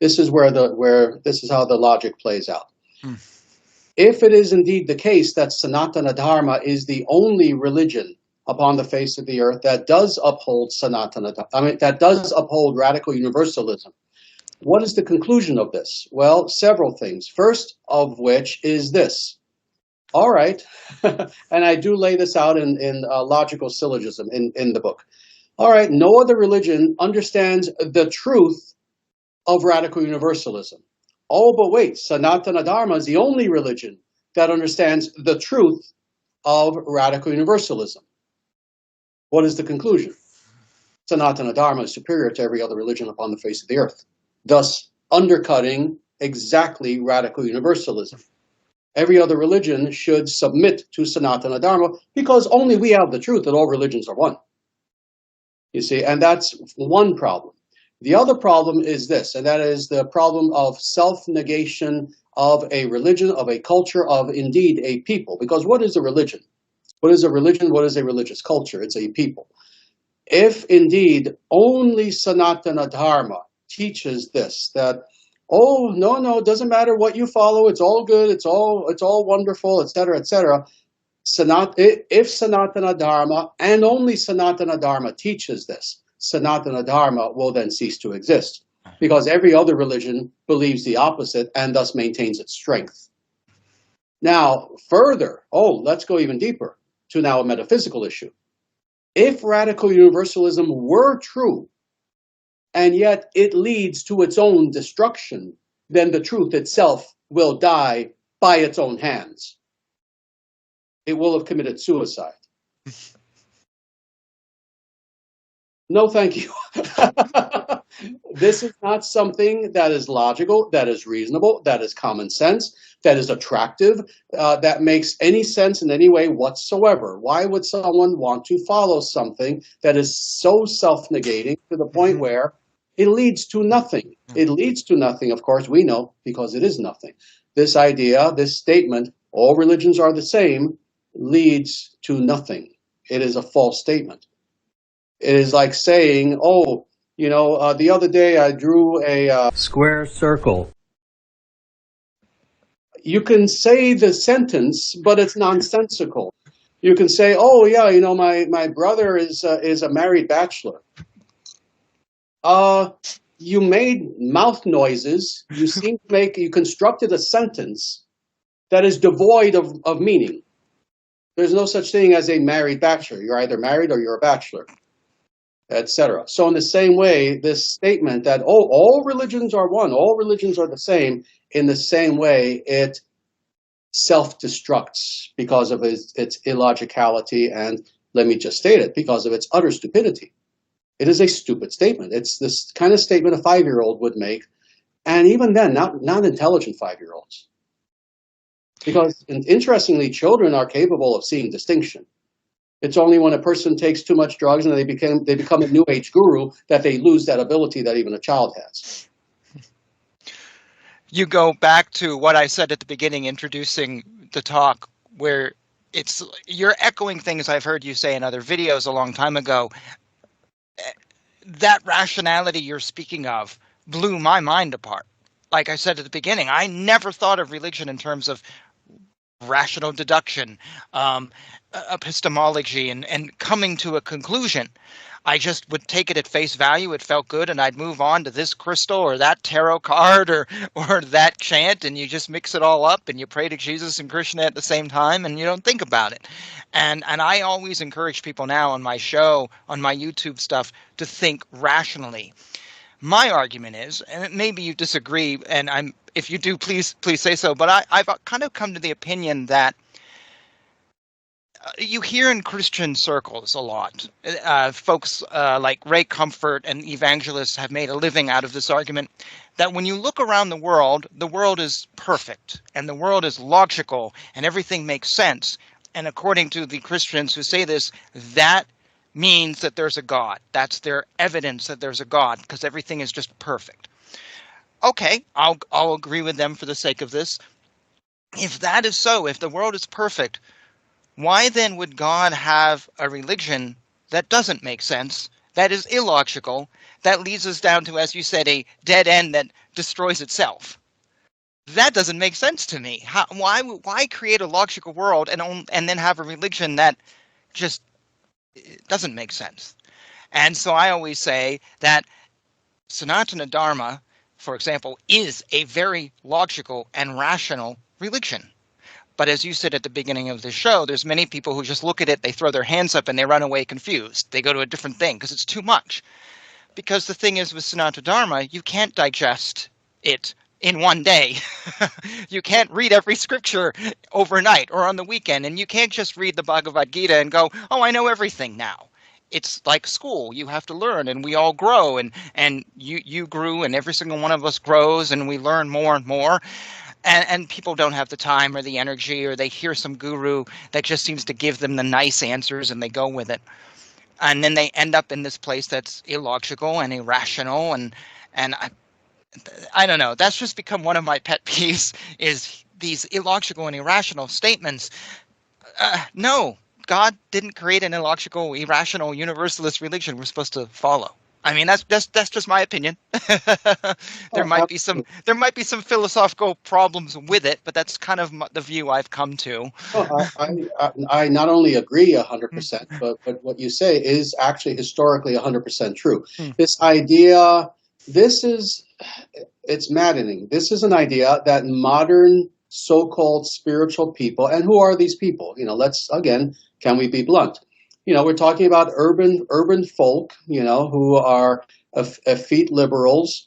This is this is how the logic plays out. If it is indeed the case that Sanatana Dharma is the only religion upon the face of the earth that does uphold that does uphold radical universalism, what is the conclusion of this? Well, several things. First of which is this. All right, and I do lay this out in logical syllogism in the book. All right, no other religion understands the truth of radical universalism. Oh, but wait, Sanatana Dharma is the only religion that understands the truth of radical universalism. What is the conclusion? Sanatana Dharma is superior to every other religion upon the face of the earth, thus undercutting exactly radical universalism. Every other religion should submit to Sanatana Dharma because only we have the truth that all religions are one. You see, and that's one problem. The other problem is this, and that is the problem of self-negation of a religion, of a culture, of indeed a people. Because what is a religion? What is a religion? What is a religious culture? It's a people. If indeed only Sanatana Dharma teaches this, that, oh, no, it doesn't matter what you follow, it's all good, it's all wonderful, etc., etc. If Sanatana Dharma, and only Sanatana Dharma teaches this, Sanatana Dharma will then cease to exist, because every other religion believes the opposite and thus maintains its strength. Now, further, let's go even deeper to now a metaphysical issue. If radical universalism were true, and yet it leads to its own destruction, then the truth itself will die by its own hands. It will have committed suicide. No, thank you. This is not something that is logical, that is reasonable, that is common sense, that is attractive, that makes any sense in any way whatsoever. Why would someone want to follow something that is so self-negating to the point Hmm. where it leads to nothing? It leads to nothing, of course, we know, because it is nothing. This idea, this statement, all religions are the same, leads to nothing. It is a false statement. It is like saying, "Oh, the other day I drew a square circle." You can say the sentence, but it's nonsensical. You can say, "Oh, yeah, my brother is a married bachelor." Uh, you made mouth noises. You constructed a sentence that is devoid of meaning. There's no such thing as a married bachelor. You're either married or you're a bachelor, etc. So in the same way, this statement that, oh, all religions are one, all religions are the same, in the same way, it self-destructs because of its illogicality, and let me just state it, because of its utter stupidity. It is a stupid statement. It's this kind of statement a 5-year-old would make, and even then, not intelligent 5-year-olds. Because interestingly, children are capable of seeing distinction. It's only when a person takes too much drugs and they become a new age guru that they lose that ability that even a child has. You go back to what I said at the beginning, introducing the talk, where you're echoing things I've heard you say in other videos a long time ago. That rationality you're speaking of blew my mind apart. Like I said at the beginning, I never thought of religion in terms of rational deduction, um, epistemology, and coming to a conclusion. I just would take it at face value. It felt good, and I'd move on to this crystal or that tarot card or that chant, and you just mix it all up, and you pray to Jesus and Krishna at the same time, and you don't think about it. And I always encourage people now on my show, on my YouTube stuff, to think rationally. My argument is, and maybe you disagree, and if you do, please say so. But I've kind of come to the opinion that you hear in Christian circles a lot. Folks like Ray Comfort and evangelists have made a living out of this argument that when you look around the world is perfect and the world is logical and everything makes sense. And according to the Christians who say this, that means that there's a God. That's their evidence that there's a God, because everything is just perfect. Okay, I'll agree with them for the sake of this. If that is so, if the world is perfect, why then would God have a religion that doesn't make sense, that is illogical, that leads us down to, as you said, a dead end that destroys itself? That doesn't make sense to me. Why create a logical world and then have a religion that just doesn't make sense? And so I always say that Sanatana Dharma, for example, is a very logical and rational religion. But as you said at the beginning of the show, there's many people who just look at it, they throw their hands up, and they run away confused. They go to a different thing because it's too much. Because the thing is with Sanatana Dharma, you can't digest it in one day. You can't read every scripture overnight or on the weekend, and you can't just read the Bhagavad Gita and go, oh, I know everything now. It's like school. You have to learn, and we all grow, and you grew, and every single one of us grows, and we learn more and more. And people don't have the time or the energy, or they hear some guru that just seems to give them the nice answers and they go with it. And then they end up in this place that's illogical and irrational. And I don't know. That's just become one of my pet peeves, is these illogical and irrational statements. No, God didn't create an illogical, irrational, universalist religion we're supposed to follow. I mean, that's just my opinion. There Oh, might be some philosophical problems with it, but that's kind of the view I've come to. oh, I not only agree 100%, but what you say is actually historically 100% true. Hmm. This idea, it's maddening. This is an idea that modern so-called spiritual people, and who are these people? Can we be blunt? We're talking about urban folk, who are effete liberals,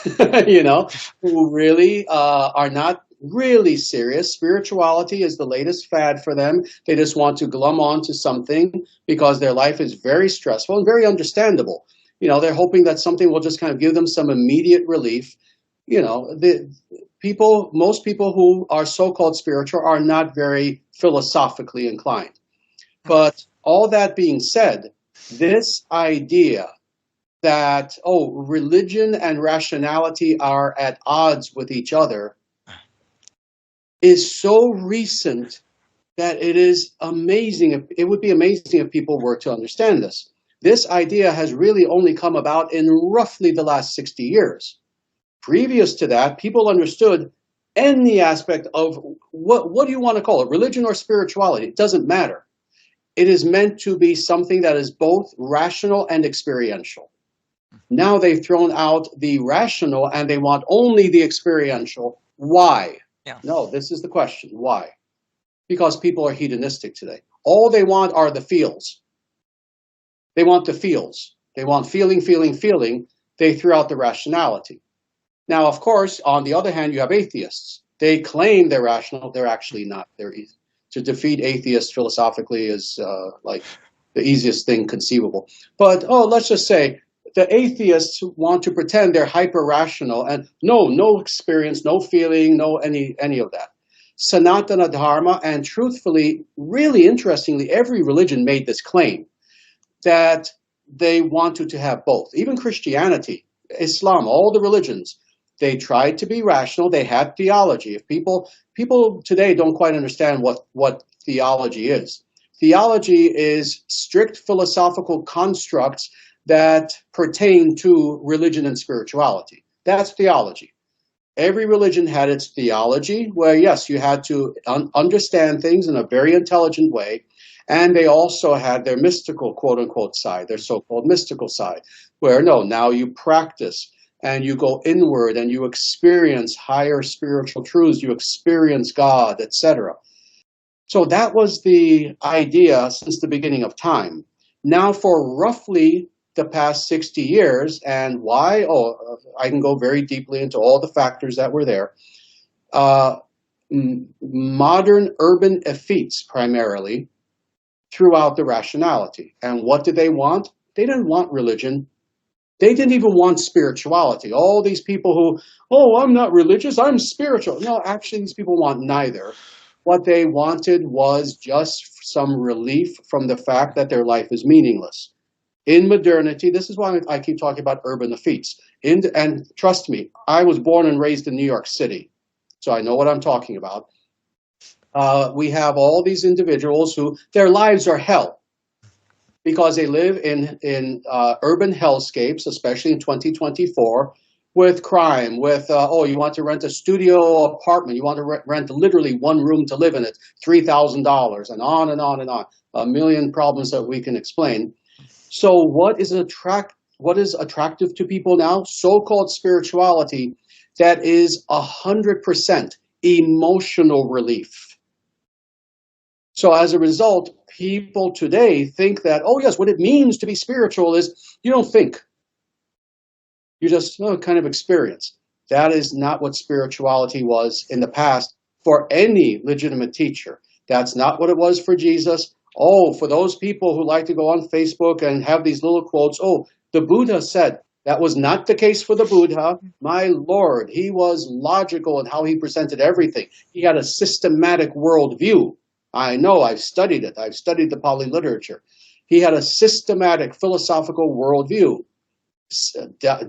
who really are not really serious. Spirituality is the latest fad for them. They just want to glom on to something because their life is very stressful and very understandable. They're hoping that something will just kind of give them some immediate relief. Most people who are so-called spiritual are not very philosophically inclined. But all that being said, this idea that, religion and rationality are at odds with each other is so recent that it is amazing. It would be amazing if people were to understand this. This idea has really only come about in roughly the last 60 years. Previous to that, people understood any aspect of what do you want to call it, religion or spirituality? It doesn't matter. It is meant to be something that is both rational and experiential. Now they've thrown out the rational and they want only the experiential. Why? Yeah. No, this is the question. Why? Because people are hedonistic today. All they want are the feels. They want the feels. They want feeling, feeling, feeling. They threw out the rationality. Now, of course, on the other hand, you have atheists. They claim they're rational. They're actually not. To defeat atheists philosophically is like the easiest thing conceivable. But, let's just say the atheists want to pretend they're hyper-rational and no experience, no feeling, no any of that. Sanatana Dharma, and truthfully, really interestingly, every religion made this claim that they wanted to have both. Even Christianity, Islam, all the religions, they tried to be rational. They had theology. If people today don't quite understand what theology is. Theology is strict philosophical constructs that pertain to religion and spirituality. That's theology. Every religion had its theology, where yes, you had to understand things in a very intelligent way. And they also had their mystical, quote unquote, side, their so-called mystical side, where now you practice and you go inward and you experience higher spiritual truths, you experience God, etc. So that was the idea since the beginning of time. Now for roughly the past 60 years, and why? I can go very deeply into all the factors that were there. Modern urban effetes primarily throughout the rationality. And what did they want? They didn't want religion. They didn't even want spirituality. All these people who, I'm not religious, I'm spiritual. No, actually, these people want neither. What they wanted was just some relief from the fact that their life is meaningless. In modernity, this is why I keep talking about urban effetes. And trust me, I was born and raised in New York City, so I know what I'm talking about. We have all these individuals who their lives are hell because they live in urban hellscapes, especially in 2024, with crime, with, you want to rent a studio apartment, you want to rent literally one room to live in it, $3,000, and on and on and on. A million problems that we can explain. So what is attractive to people now? So-called spirituality that is 100% emotional relief. So as a result, people today think that, yes, what it means to be spiritual is you don't think. You just kind of experience. That is not what spirituality was in the past for any legitimate teacher. That's not what it was for Jesus. For those people who like to go on Facebook and have these little quotes, the Buddha said. That was not the case for the Buddha. My Lord, he was logical in how he presented everything. He had a systematic worldview. I know, I've studied it. I've studied the Pali literature. He had a systematic philosophical worldview.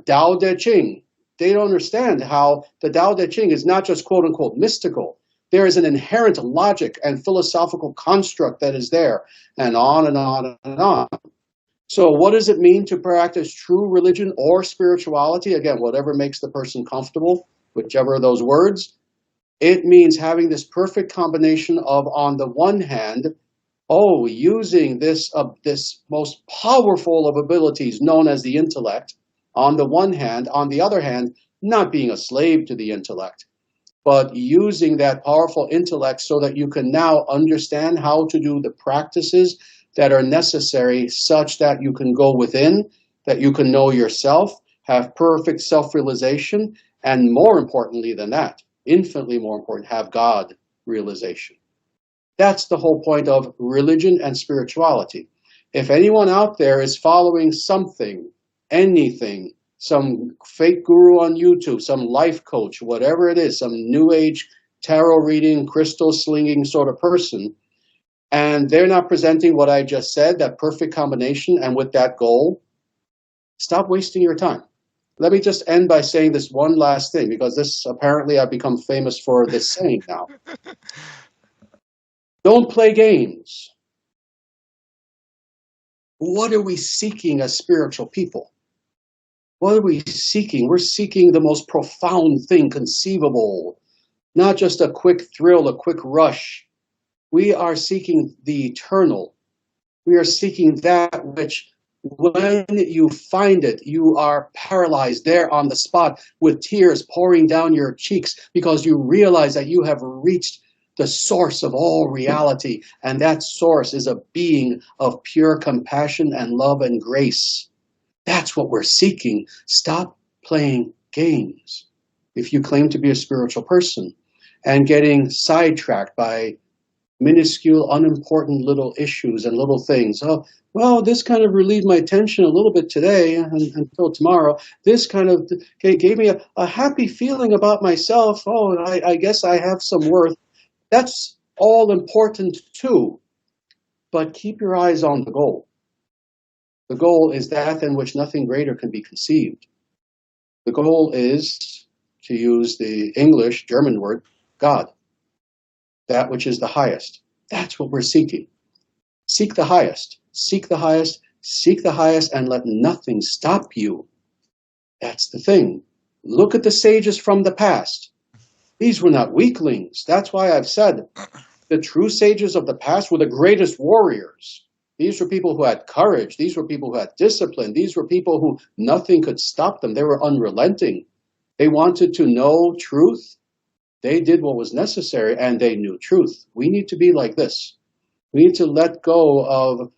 Tao Te Ching, they don't understand how the Tao Te Ching is not just quote unquote mystical. There is an inherent logic and philosophical construct that is there, and on and on and on. So what does it mean to practice true religion or spirituality? Again, whatever makes the person comfortable, whichever of those words. It means having this perfect combination of, on the one hand, using this most powerful of abilities known as the intellect, on the one hand, on the other hand, not being a slave to the intellect, but using that powerful intellect so that you can now understand how to do the practices that are necessary such that you can go within, that you can know yourself, have perfect self-realization, and more importantly than that, infinitely more important, have God realization. That's the whole point of religion and spirituality. If anyone out there is following something, anything, some fake guru on YouTube, some life coach, whatever it is, some new age tarot reading, crystal slinging sort of person, and they're not presenting what I just said, that perfect combination, and with that goal, stop wasting your time. Let me just end by saying this one last thing, because this apparently I've become famous for this saying now. Don't play games. What are we seeking as spiritual people? What are we seeking? We're seeking the most profound thing conceivable, not just a quick thrill, a quick rush. We are seeking the eternal. We are seeking that which, when you find it, you are paralyzed there on the spot with tears pouring down your cheeks because you realize that you have reached the source of all reality, and that source is a being of pure compassion and love and grace. That's what we're seeking. Stop playing games. If you claim to be a spiritual person and getting sidetracked by minuscule, unimportant little issues and little things. Oh, well, this kind of relieved my tension a little bit today until tomorrow. This kind of gave me a happy feeling about myself. Oh, I guess I have some worth. That's all important too. But keep your eyes on the goal. The goal is that in which nothing greater can be conceived. The goal is, to use the English, German word, God. That which is the highest. That's what we're seeking. Seek the highest. Seek the highest. Seek the highest, and let nothing stop you. That's the thing. Look at the sages from the past. These were not weaklings. That's why I've said the true sages of the past were the greatest warriors. These were people who had courage. These were people who had discipline. These were people who nothing could stop them. They were unrelenting. They wanted to know truth. They did what was necessary, and they knew truth. We need to be like this. We need to let go of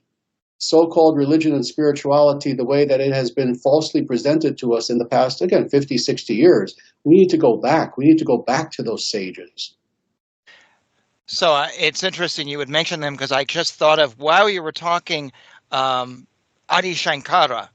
so-called religion and spirituality the way that it has been falsely presented to us in the past, again, 50, 60 years. We need to go back. We need to go back to those sages. So it's interesting you would mention them because I just thought of, while you were talking, Adi Shankara.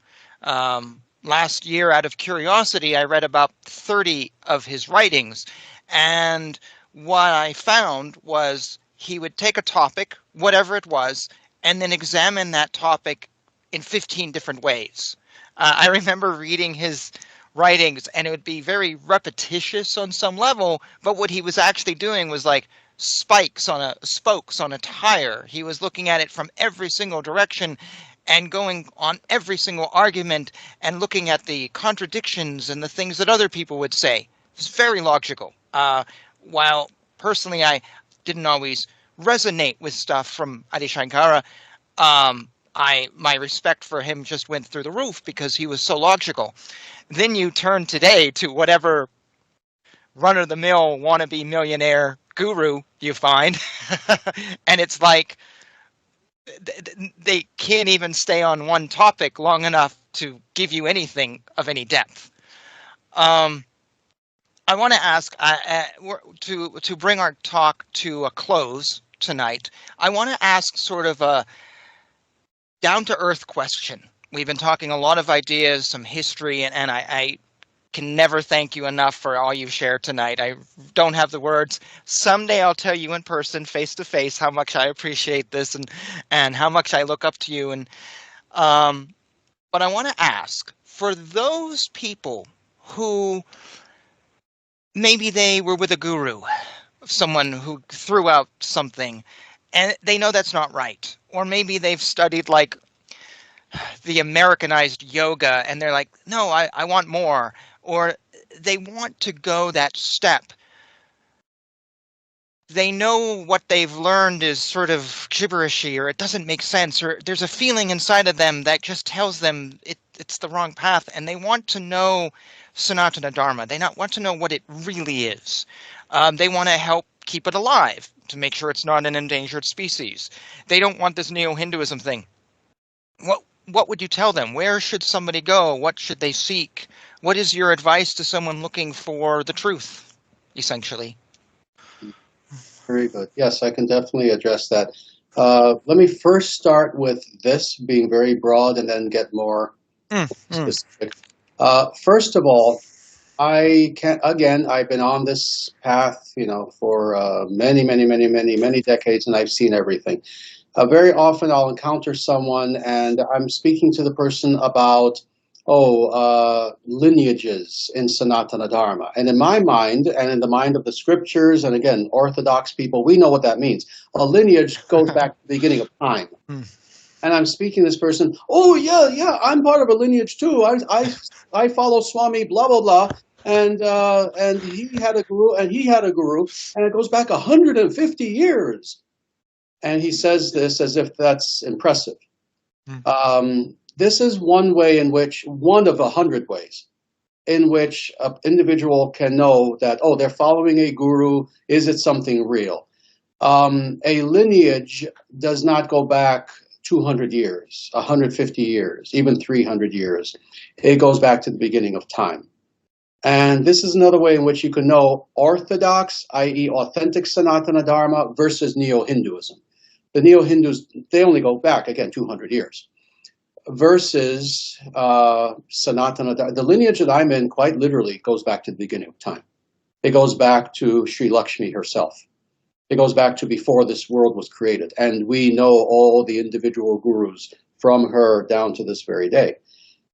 Last year, out of curiosity, I read about 30 of his writings. And what I found was he would take a topic, whatever it was, and then examine that topic in 15 different ways. I remember reading his writings, and it would be very repetitious on some level, but what he was actually doing was like spokes on a tire. He was looking at it from every single direction and going on every single argument and looking at the contradictions and the things that other people would say. It's very logical. While personally I didn't always resonate with stuff from Adi Shankara, my respect for him just went through the roof because he was so logical. Then you turn today to whatever run-of-the-mill wannabe millionaire guru you find, and it's like they can't even stay on one topic long enough to give you anything of any depth. I want to ask, to bring our talk to a close tonight, I want to ask sort of a down-to-earth question. We've been talking a lot of ideas, some history, and I can never thank you enough for all you've shared tonight. I don't have the words. Someday I'll tell you in person, face to face, how much I appreciate this and how much I look up to you. And but I want to ask, for those people who maybe they were with a guru, someone who threw out something, and they know that's not right, or maybe they've studied like the Americanized yoga, and they're like, no, I want more, or they want to go that step. They know what they've learned is sort of gibberishy, or it doesn't make sense, or there's a feeling inside of them that just tells them it's the wrong path, and they want to know Sanatana Dharma. They not want to know what it really is. They want to help keep it alive, to make sure it's not an endangered species. They don't want this Neo-Hinduism thing. What would you tell them? Where should somebody go? What should they seek? What is your advice to someone looking for the truth? essentially. Very good. Yes, I can definitely address that. Let me first start with this being very broad and then get more Mm, mm, specific. First of all, I can again, I've been on this path, for many decades, and I've seen everything. Very often I'll encounter someone and I'm speaking to the person about, lineages in Sanatana Dharma. And in my mind, and in the mind of the scriptures, and again, Orthodox people, we know what that means. A lineage goes back to the beginning of time. mm. And I'm speaking to this person, oh, yeah, I'm part of a lineage too. I follow Swami, blah, blah, blah. And he had a guru, and he had a guru, and it goes back 150 years. And he says this as if that's impressive. This is one way in which, one of 100 ways, in which an individual can know that, they're following a guru. Is it something real? A lineage does not go back 200 years, 150 years, even 300 years. It goes back to the beginning of time. And this is another way in which you can know Orthodox, i.e. authentic Sanatana Dharma, versus Neo-Hinduism. The Neo-Hindus, they only go back, again, 200 years. Versus Sanatana Dharma. The lineage that I'm in, quite literally, goes back to the beginning of time. It goes back to Sri Lakshmi herself. It goes back to before this world was created. And we know all the individual gurus from her down to this very day.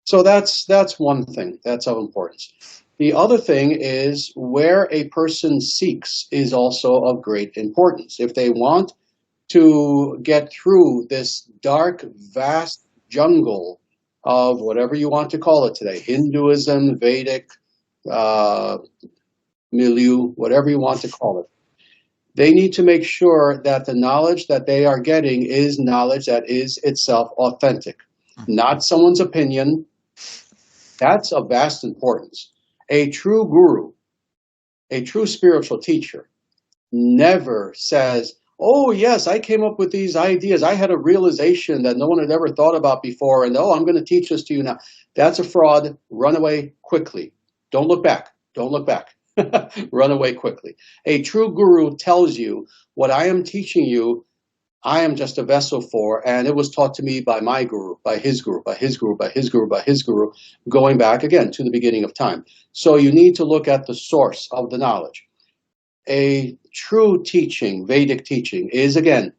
So that's one thing. That's of importance. The other thing is where a person seeks is also of great importance. If they want to get through this dark, vast jungle of whatever you want to call it today, Hinduism, Vedic, milieu, whatever you want to call it, they need to make sure that the knowledge that they are getting is knowledge that is itself authentic, not someone's opinion. That's of vast importance. A true guru, a true spiritual teacher, never says, oh, yes, I came up with these ideas. I had a realization that no one had ever thought about before, and I'm going to teach this to you now. That's a fraud. Run away quickly. Don't look back. Don't look back. Run away quickly. A true guru tells you, what I am teaching you, I am just a vessel for, and it was taught to me by my guru, by his guru, by his guru, by his guru, by his guru, going back again to the beginning of time. So you need to look at the source of the knowledge. A true teaching, Vedic teaching, is again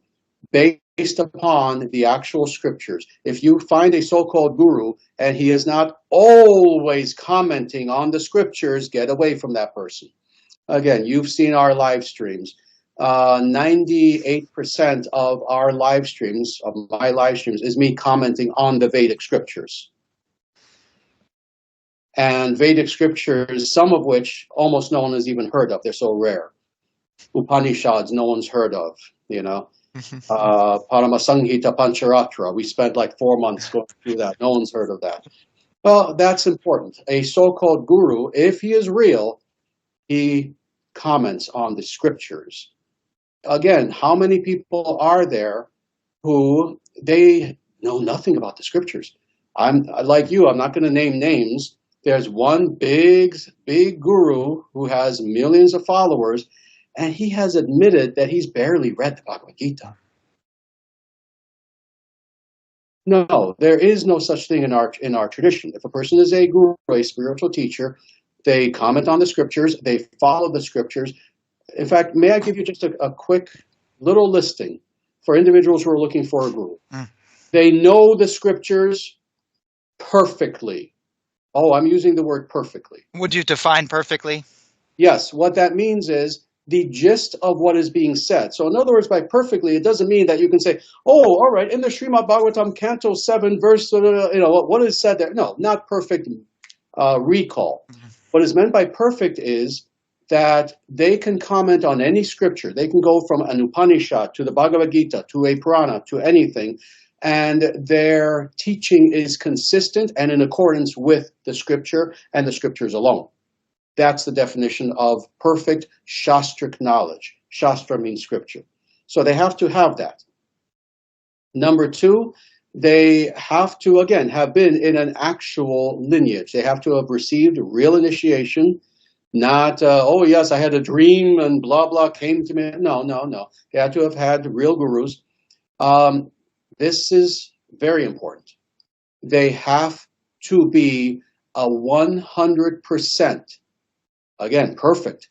based upon the actual scriptures. If you find a so-called guru and he is not always commenting on the scriptures, get away from that person. Again, you've seen our live streams. 98% of our live streams, of my live streams, is me commenting on the Vedic scriptures. And Vedic scriptures, some of which almost no one has even heard of. They're so rare. Upanishads, no one's heard of, Paramasamhita Pancharatra, we spent like 4 months going through that. No one's heard of that. Well, that's important. A so-called guru, if he is real, he comments on the scriptures. Again, how many people are there who they know nothing about the scriptures? I'm like you, I'm not going to name names. There's one big guru who has millions of followers, and he has admitted that he's barely read the Bhagavad Gita. No, there is no such thing in our tradition. If a person is a guru, a spiritual teacher, they comment on the scriptures, they follow the scriptures. In fact, may I give you just a quick little listing for individuals who are looking for a guru? They know the scriptures perfectly. Oh, I'm using the word perfectly. Would you define perfectly? Yes, what that means is the gist of what is being said. So in other words, by perfectly, it doesn't mean that you can say, oh, all right, in the Srimad Bhagavatam, Canto 7, verse, what is said there? No, not perfect recall. What is meant by perfect is that they can comment on any scripture. They can go from an Upanishad to the Bhagavad Gita to a Purana to anything, and their teaching is consistent and in accordance with the scripture and the scriptures alone. That's the definition of perfect Shastric knowledge. Shastra means scripture. So they have to have that. Number two, they have to, again, have been in an actual lineage. They have to have received real initiation. Not, oh yes, I had a dream and blah, blah came to me. No, no, no. They had to have had real gurus. Um, this is very important. They have to be a 100%, again, perfect,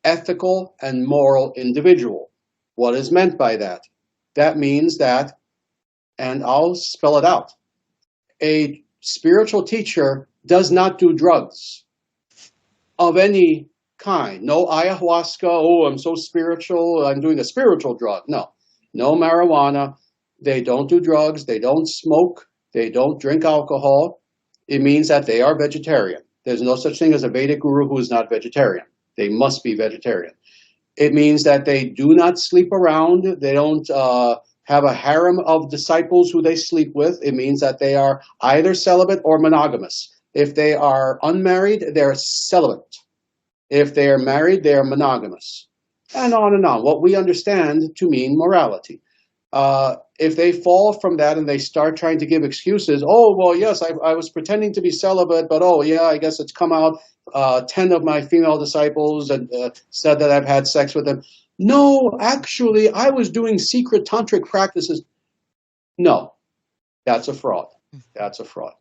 ethical and moral individual. What is meant by that? That means that, and I'll spell it out, a spiritual teacher does not do drugs of any kind. No ayahuasca, oh, I'm so spiritual, I'm doing a spiritual drug. No, no marijuana. They don't do drugs, they don't smoke, they don't drink alcohol. It means that they are vegetarian. There's no such thing as a Vedic guru who is not vegetarian. They must be vegetarian. It means that they do not sleep around. They don't have a harem of disciples who they sleep with. It means that they are either celibate or monogamous. If they are unmarried, they're celibate. If they are married, they are monogamous. And on and on. What we understand to mean morality. If they fall from that and they start trying to give excuses, oh, well, yes, I was pretending to be celibate, but oh, yeah, I guess it's come out 10 of my female disciples and said that I've had sex with them. No, actually, I was doing secret tantric practices. No, that's a fraud. That's a fraud.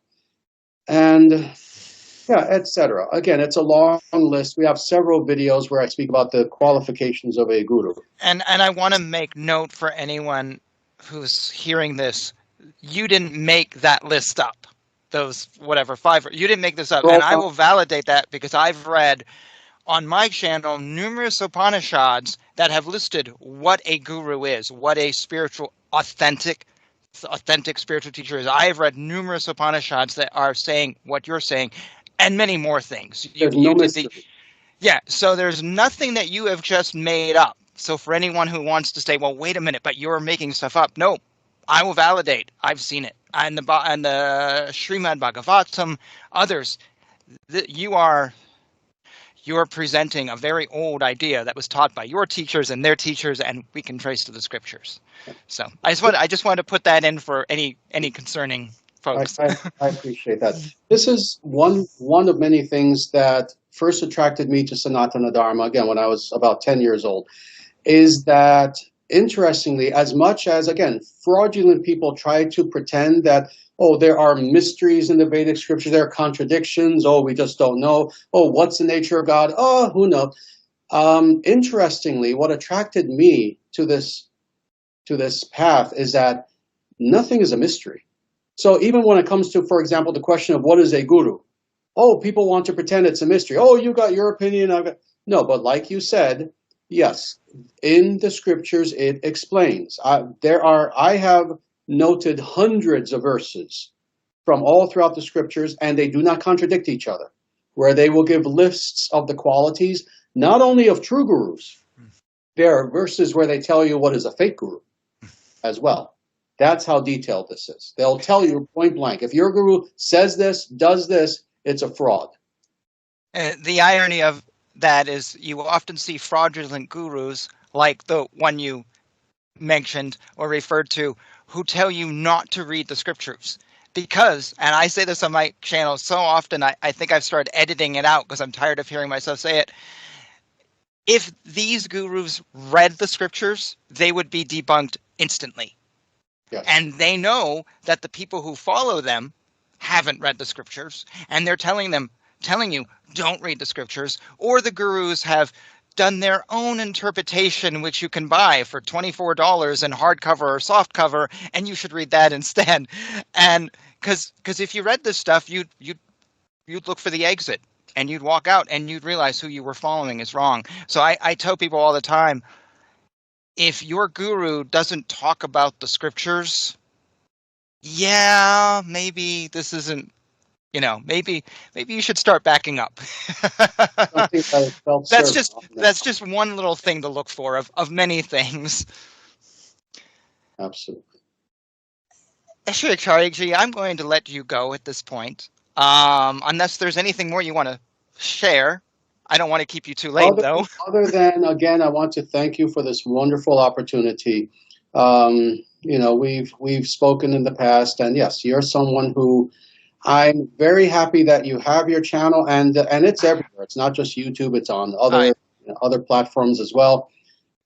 And yeah, etc. Again, it's a long list. We have several videos where I speak about the qualifications of a guru. And I want to make note for anyone who's hearing this, you didn't make that list up. Those whatever five, you didn't make this up, and I will validate that because I've read on my channel numerous Upanishads that have listed what a guru is, what a spiritual, authentic spiritual teacher is. I have read numerous Upanishads that are saying what you're saying, and many more things. Yeah, so there's nothing that you have just made up. So for anyone who wants to say, well, wait a minute, but you're making stuff up. No, I will validate. I've seen it. And the Srimad Bhagavatam, others, you're presenting a very old idea that was taught by your teachers and their teachers, and we can trace to the scriptures. So I just wanted to put that in for any concerning folks. I appreciate that. This is one of many things that first attracted me to Sanatana Dharma, again, when I was about 10 years old, is that, interestingly, as much as, again, fraudulent people try to pretend that, oh, there are mysteries in the Vedic scripture, there are contradictions, oh, we just don't know, oh, what's the nature of God, oh, who knows. Interestingly, what attracted me to this path is that nothing is a mystery. So even when it comes to, for example, the question of what is a guru, oh, people want to pretend it's a mystery. Oh, you got your opinion. No, but like you said, yes, in the scriptures it explains. I have noted hundreds of verses from all throughout the scriptures, and they do not contradict each other, where they will give lists of the qualities, not only of true gurus. There are verses where they tell you what is a fake guru as well. That's how detailed this is. They'll tell you point blank, if your guru says this, does this, it's a fraud. The irony of that is you often see fraudulent gurus like the one you mentioned or referred to who tell you not to read the scriptures. Because, and I say this on my channel so often, I think I've started editing it out because I'm tired of hearing myself say it. If these gurus read the scriptures, they would be debunked instantly. Yes. And they know that the people who follow them haven't read the scriptures, and they're telling you, don't read the scriptures, or the gurus have done their own interpretation, which you can buy for $24 in hardcover or softcover, and you should read that instead. And because if you read this stuff, you'd look for the exit, and you'd walk out, and you'd realize who you were following is wrong. So I tell people all the time, if your guru doesn't talk about the scriptures, yeah, maybe this isn't, maybe you should start backing up. That's just one little thing to look for of many things. Absolutely. Sri Acharyaji, I'm going to let you go at this point. Unless there's anything more you want to share. I don't want to keep you too late, though. Other than, again, I want to thank you for this wonderful opportunity. We've spoken in the past, and yes, you're someone who I'm very happy that you have your channel, and it's everywhere. It's not just YouTube; it's on I other platforms as well.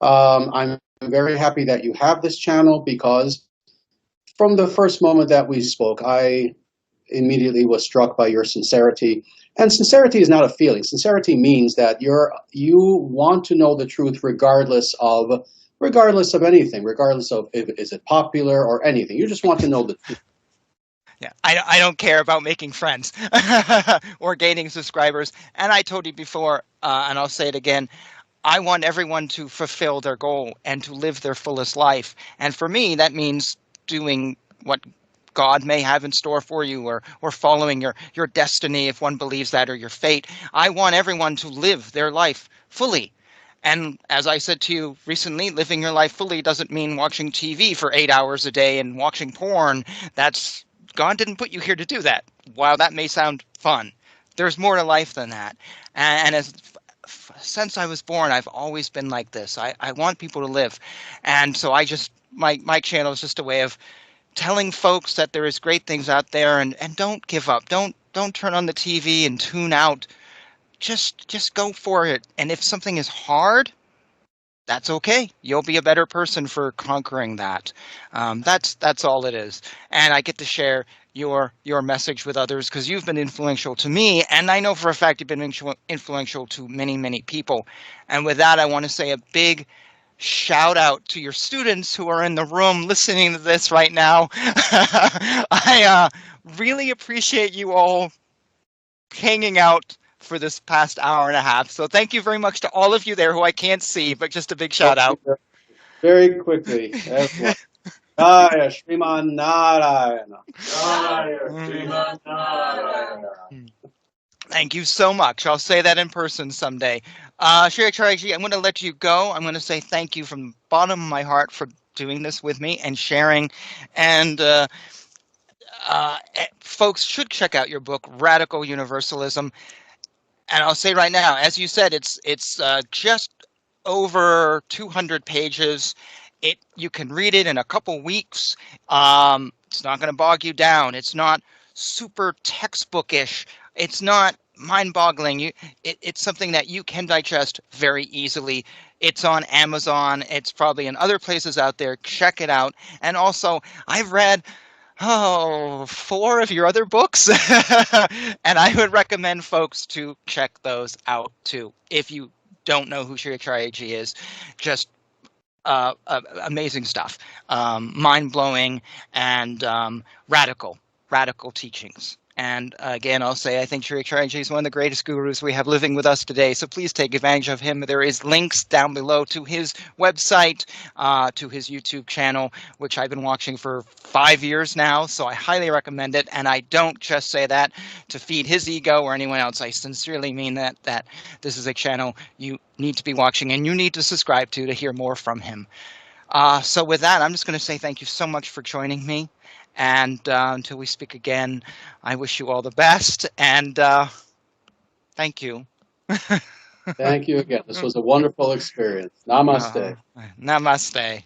I'm very happy that you have this channel because from the first moment that we spoke, I immediately was struck by your sincerity. And sincerity is not a feeling. Sincerity means that you want to know the truth regardless of anything, regardless of if is it popular or anything. You just want to know the truth. Yeah, I don't care about making friends or gaining subscribers. And I told you before, and I'll say it again, I want everyone to fulfill their goal and to live their fullest life. And for me, that means doing what God may have in store for you, or following your destiny, if one believes that, or your fate. I want everyone to live their life fully. And as I said to you recently, living your life fully doesn't mean watching TV for 8 hours a day and watching porn. That's God didn't put you here to do that. While that may sound fun, there's more to life than that. And as since I was born, I've always been like this. I want people to live. And so my channel is just a way of telling folks that there is great things out there, and don't give up. Don't turn on the TV and tune out. Just go for it. And if something is hard, that's okay. You'll be a better person for conquering that. That's all it is. And I get to share your message with others because you've been influential to me, and I know for a fact you've been influential to many people. And with that, I want to say a big shout out to your students who are in the room listening to this right now. I really appreciate you all hanging out for this past hour and a half. So thank you very much to all of you there who I can't see, but just a big shout out. Very quickly, everyone. Jaya Sriman Narayana. Jaya Sriman Narayana. Thank you so much. I'll say that in person someday. Sri Acharyaji, I'm going to let you go. I'm going to say thank you from the bottom of my heart for doing this with me and sharing. And folks should check out your book, Radical Universalism. And I'll say right now, as you said, it's just over 200 pages. You can read it in a couple weeks. It's not going to bog you down. It's not super textbookish. It's not mind-boggling. It's something that you can digest very easily. It's on Amazon. It's probably in other places out there. Check it out. And also, I've read 4 of your other books, and I would recommend folks to check those out too. If you don't know who Sri Acharyaji is, just amazing stuff, mind-blowing, and radical teachings. And again, I'll say I think Sri Acharyaji is one of the greatest gurus we have living with us today. So please take advantage of him. There is links down below to his website, to his YouTube channel, which I've been watching for 5 years now. So I highly recommend it. And I don't just say that to feed his ego or anyone else. I sincerely mean that this is a channel you need to be watching and you need to subscribe to hear more from him. So with that, I'm just going to say thank you so much for joining me. And until we speak again, I wish you all the best. And thank you. Thank you again. This was a wonderful experience. Namaste. Namaste.